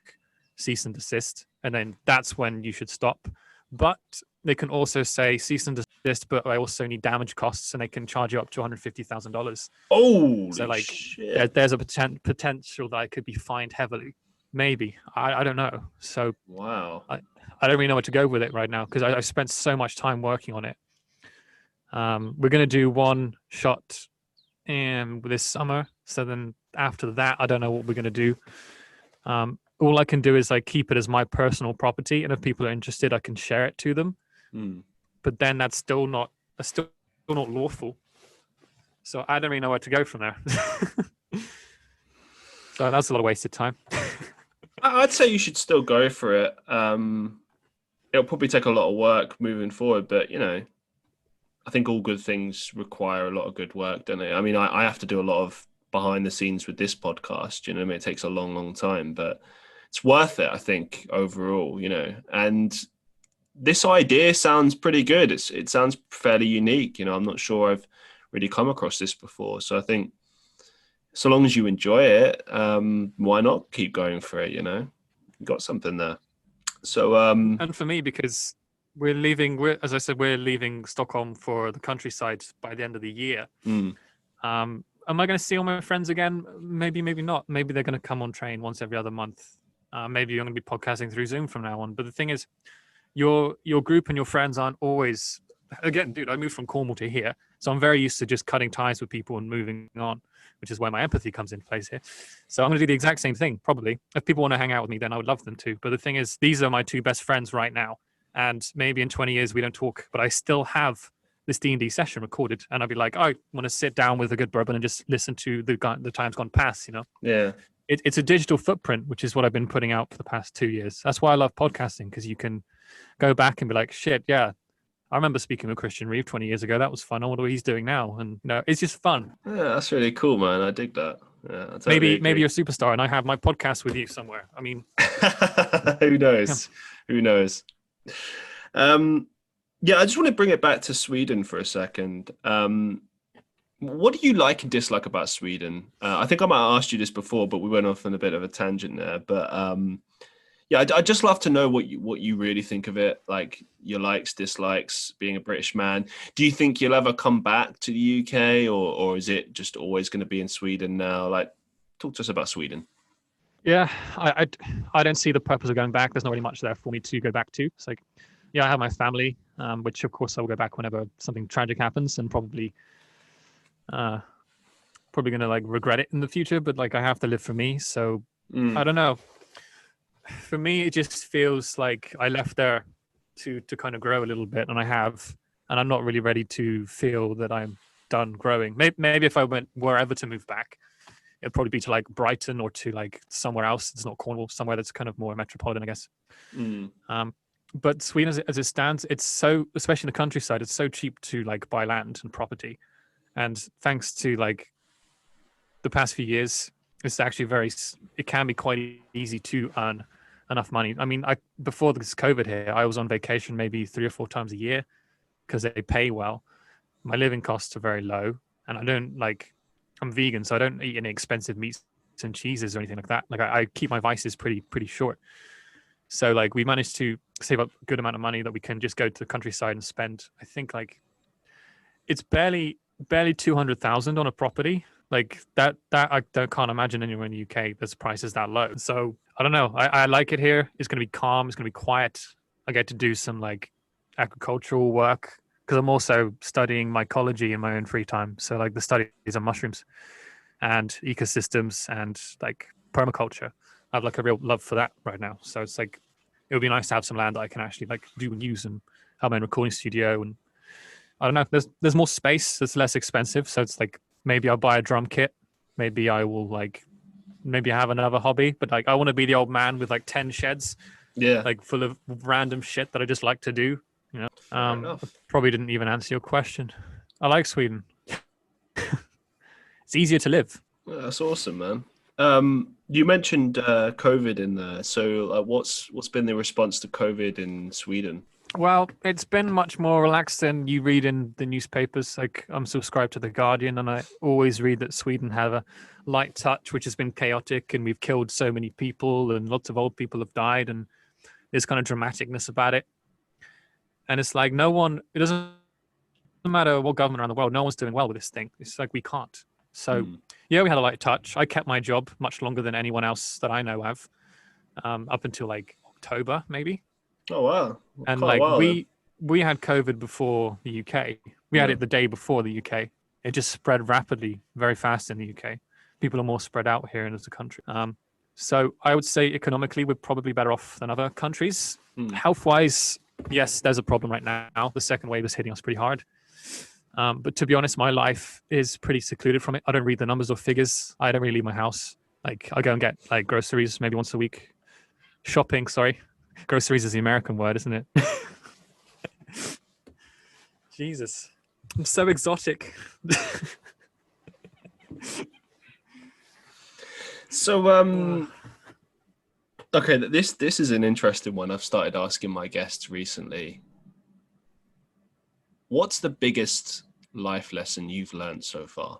cease and desist," and then that's when you should stop. But they can also say cease and desist, but I also need damage costs, and they can charge you up to $150,000. Oh, so like, shit. there's a potential that I could be fined heavily. Maybe I don't know. So Wow. I don't really know where to go with it right now because I spent so much time working on it. We're gonna do one shot this summer. So then after that, I don't know what we're gonna do. All I can do is like keep it as my personal property, and if people are interested, I can share it to them. But then that's still not lawful. So I don't really know where to go from there. So that's a lot of wasted time. I'd say you should still go for it. It'll probably take a lot of work moving forward, but you know, I think all good things require a lot of good work, don't they? I mean, I have to do a lot of behind the scenes with this podcast. You know, I mean, it takes a long, long time, but it's worth it, I think, overall. You know, and this idea sounds pretty good. It sounds fairly unique. You know, I'm not sure I've really come across this before, so I think so long as you enjoy it, why not keep going for it? You know, you got something there. So, and for me, because as I said, we're leaving Stockholm for the countryside by the end of the year. Am I going to see all my friends again? Maybe, maybe not. Maybe they're going to come on train once every other month. Maybe you're going to be podcasting through Zoom from now on. But the thing is, your group and your friends aren't always. Again, dude, I moved from Cornwall to here, so I'm very used to just cutting ties with people and moving on, which is where my empathy comes into place here. So I'm going to do the exact same thing, probably. If people want to hang out with me, then I would love them to. But the thing is, these are my two best friends right now. And maybe in 20 years, we don't talk, but I still have this D&D session recorded. And I'd be like, I want to sit down with a good bourbon and just listen to the times gone past, you know? Yeah. It's a digital footprint, which is what I've been putting out for the past 2 years. That's why I love podcasting, because you can go back and be like, shit, yeah, I remember speaking with Christian Reeve 20 years ago. That was fun. I wonder what he's doing now. And you know, it's just fun. Yeah, that's really cool, man. I dig that. Yeah, I totally maybe you're a superstar and I have my podcast with you somewhere. I mean, who knows? Who knows? Yeah, I just want to bring it back to Sweden for a second. What do you like and dislike about Sweden? I think I might have asked you this before, but we went off on a bit of a tangent there. But yeah, I'd just love to know what you really think of it, like your likes, dislikes, being a British man. Do you think you'll ever come back to the UK, or is it just always going to be in Sweden now? Like, talk to us about Sweden. Yeah, I don't see the purpose of going back. There's not really much there for me to go back to. It's like, yeah, I have my family, which of course I will go back whenever something tragic happens, and probably gonna like regret it in the future. But like, I have to live for me, so I don't know. For me, it just feels like I left there to kind of grow a little bit, and I'm not really ready to feel that I'm done growing. Maybe if I went wherever to move back, it'd probably be to like Brighton or to like somewhere else. It's not Cornwall, somewhere that's kind of more metropolitan, I guess. But Sweden, as it stands, it's so, especially in the countryside, it's so cheap to like buy land and property. And thanks to like the past few years, it's actually it can be quite easy to earn enough money. I mean, before this COVID here, I was on vacation maybe 3 or 4 times a year because they pay well. My living costs are very low, and I'm vegan, so I don't eat any expensive meats and cheeses or anything like that. Like I keep my vices pretty short. So like we managed to save up a good amount of money that we can just go to the countryside and spend. I think like it's barely 200,000 on a property. Like that I can't imagine anywhere in the UK there's prices that low. So I don't know. I like it here. It's going to be calm. It's going to be quiet. I get to do some like agricultural work because I'm also studying mycology in my own free time. So like the studies of mushrooms and ecosystems and like permaculture. I have like a real love for that right now. So it's like, it would be nice to have some land that I can actually like do and use and have my own recording studio. And I don't know, there's more space. It's less expensive. So it's like, maybe I'll buy a drum kit. Maybe I will like maybe have another hobby. But like, I want to be the old man with like 10 sheds, like full of random shit that I just like to do. You know, I probably didn't even answer your question. I like Sweden. It's easier to live. Well, that's awesome, man. You mentioned COVID in there. So what's been the response to COVID in Sweden? Well, it's been much more relaxed than you read in the newspapers. Like, I'm subscribed to The Guardian, and I always read that Sweden have a light touch, which has been chaotic, and we've killed so many people, and lots of old people have died, and there's kind of dramaticness about it. And it's like it doesn't matter what government around the world, no one's doing well with this thing. It's like we can't. So, yeah, we had a light touch. I kept my job much longer than anyone else that I know have, up until like October, maybe. Oh, wow. And like we had COVID before the UK. We had it the day before the UK. It just spread rapidly, very fast in the UK. People are more spread out here in the country. So I would say economically, we're probably better off than other countries. Health-wise, yes, there's a problem right now. The second wave is hitting us pretty hard. But to be honest, my life is pretty secluded from it. I don't read the numbers or figures. I don't really leave my house. Like, I go and get like groceries maybe once a week. Shopping, sorry. Groceries is the American word, isn't it? Jesus. I'm so exotic. So, okay, this is an interesting one. I've started asking my guests recently. What's the biggest life lesson you've learned so far?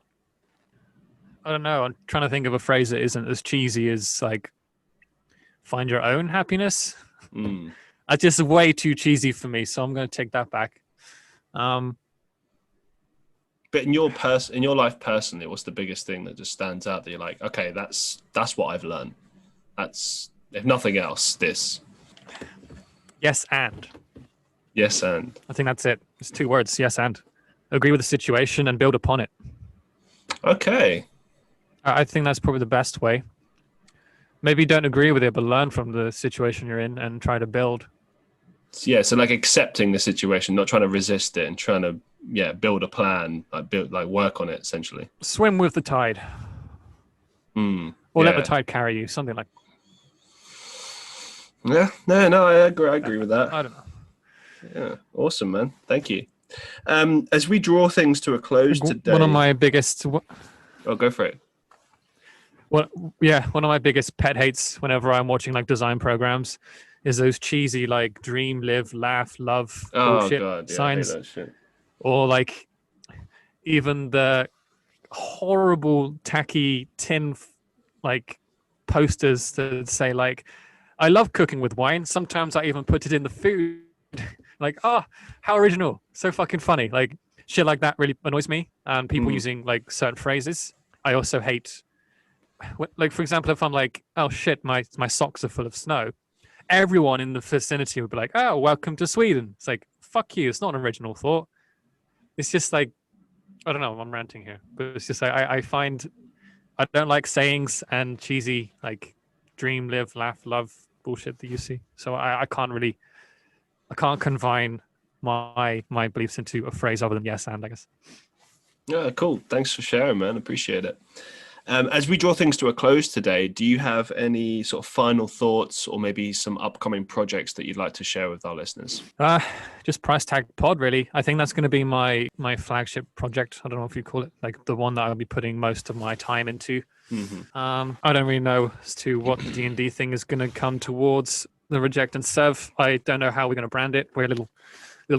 I don't know. I'm trying to think of a phrase that isn't as cheesy as like, find your own happiness. That's just way too cheesy for me, so I'm going to take that back. But in your life personally, what's the biggest thing that just stands out that you're like, okay, that's what I've learned. That's, if nothing else, this. Yes, and. Yes, and. I think that's it. It's 2 words. Yes, and. Agree with the situation and build upon it. Okay. I think that's probably the best way. Maybe don't agree with it, but learn from the situation you're in and try to build. Yeah, so like accepting the situation, not trying to resist it, and trying to build a plan, like work on it essentially. Swim with the tide. Or let the tide carry you, something like. Yeah, no, I agree with that. I don't know. Yeah, awesome, man. Thank you. As we draw things to a close today, one of my biggest. Oh, go for it. One of my biggest pet hates whenever I'm watching like design programs is those cheesy like dream, live, laugh, love bullshit signs. I hate that shit. Or like even the horrible tacky tin like posters that say like, I love cooking with wine. Sometimes I even put it in the food. Like, how original. So fucking funny. Like shit like that really annoys me. And people using like certain phrases. I also hate, like, for example, if I'm like, oh shit, my socks are full of snow, everyone in the vicinity would be like, oh, welcome to Sweden. It's like, fuck you. It's not an original thought. It's just like, I don't know, I'm ranting here, but it's just like, I don't like sayings and cheesy, like dream, live, laugh, love bullshit that you see. So I can't confine my beliefs into a phrase other than yes and, I guess. Yeah, cool. Thanks for sharing, man. Appreciate it. As we draw things to a close today, do you have any sort of final thoughts or maybe some upcoming projects that you'd like to share with our listeners? Just Price Tag Pod, really. I think that's going to be my flagship project. I don't know if you call it, like the one that I'll be putting most of my time into. I don't really know as to what the D&D thing is going to come towards the Reject and Sev. I don't know how we're going to brand it. We're a little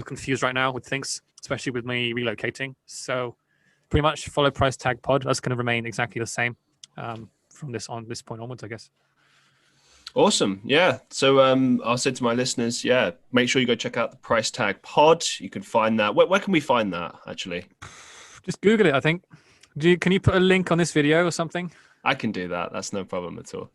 confused right now with things, especially with me relocating. So pretty much follow Price Tag Pod. That's going to remain exactly the same from this point onwards, I guess. Awesome. Yeah. So I'll say to my listeners, make sure you go check out the Price Tag Pod. You can find that. Where can we find that, actually? Just Google it, I think. Can you put a link on this video or something? I can do that. That's no problem at all.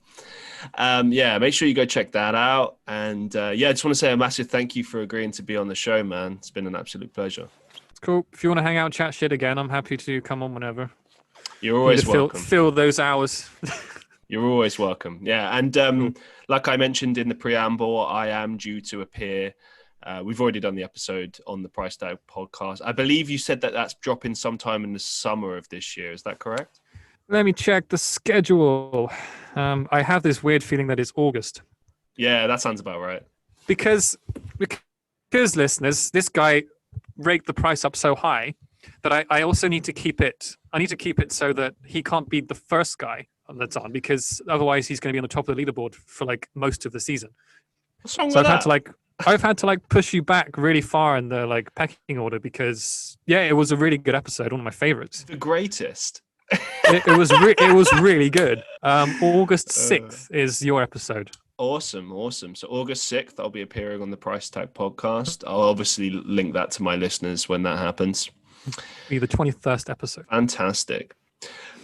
Make sure you go check that out. And I just want to say a massive thank you for agreeing to be on the show, man. It's been an absolute pleasure. It's cool. If you want to hang out and chat shit again, I'm happy to come on whenever. You're always welcome. Fill those hours. You're always welcome. Yeah. And like I mentioned in the preamble, I am due to appear. We've already done the episode on the Price Tag podcast. I believe you said that that's dropping sometime in the summer of this year. Is that correct? Let me check the schedule. I have this weird feeling that it's August. Yeah, that sounds about right. Because listeners, this guy raked the price up so high that I also need to keep it. I need to keep it so that he can't be the first guy that's on, because otherwise he's going to be on the top of the leaderboard for like most of the season. What's wrong So with that? I've had to push you back really far in the pecking order, because it was a really good episode, one of my favorites. The greatest. it was really good. August 6th is your episode. Awesome. So August 6th, I'll be appearing on the Price Tag podcast. I'll obviously link that to my listeners when that happens. Be the 21st episode. Fantastic.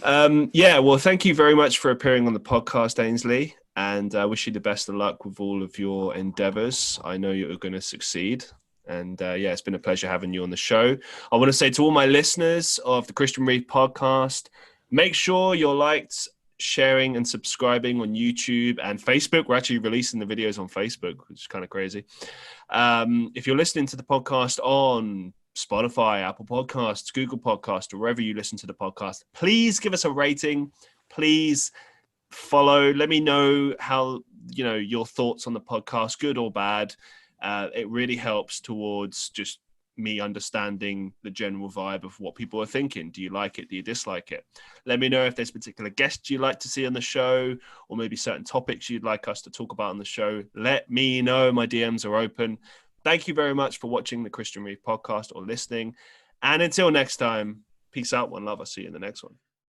Well, thank you very much for appearing on the podcast, Ainslie, and I wish you the best of luck with all of your endeavors. I know you're going to succeed. And it's been a pleasure having you on the show. I want to say to all my listeners of the Christian Reeve Podcast, make sure you're liked, sharing and subscribing on YouTube and Facebook. We're actually releasing the videos on Facebook, which is kind of crazy. If you're listening to the podcast on Spotify, Apple Podcasts, Google Podcasts, or wherever you listen to the podcast, please give us a rating. Please follow. Let me know how, your thoughts on the podcast, good or bad. It really helps towards just me understanding the general vibe of what people are thinking. Do you like it? Do you dislike it? Let me know if there's particular guests you'd like to see on the show, or maybe certain topics you'd like us to talk about on the show. Let me know. My DMs are open. Thank you very much for watching the Christian Reeve Podcast or listening. And until next time, peace out, one love. I'll see you in the next one.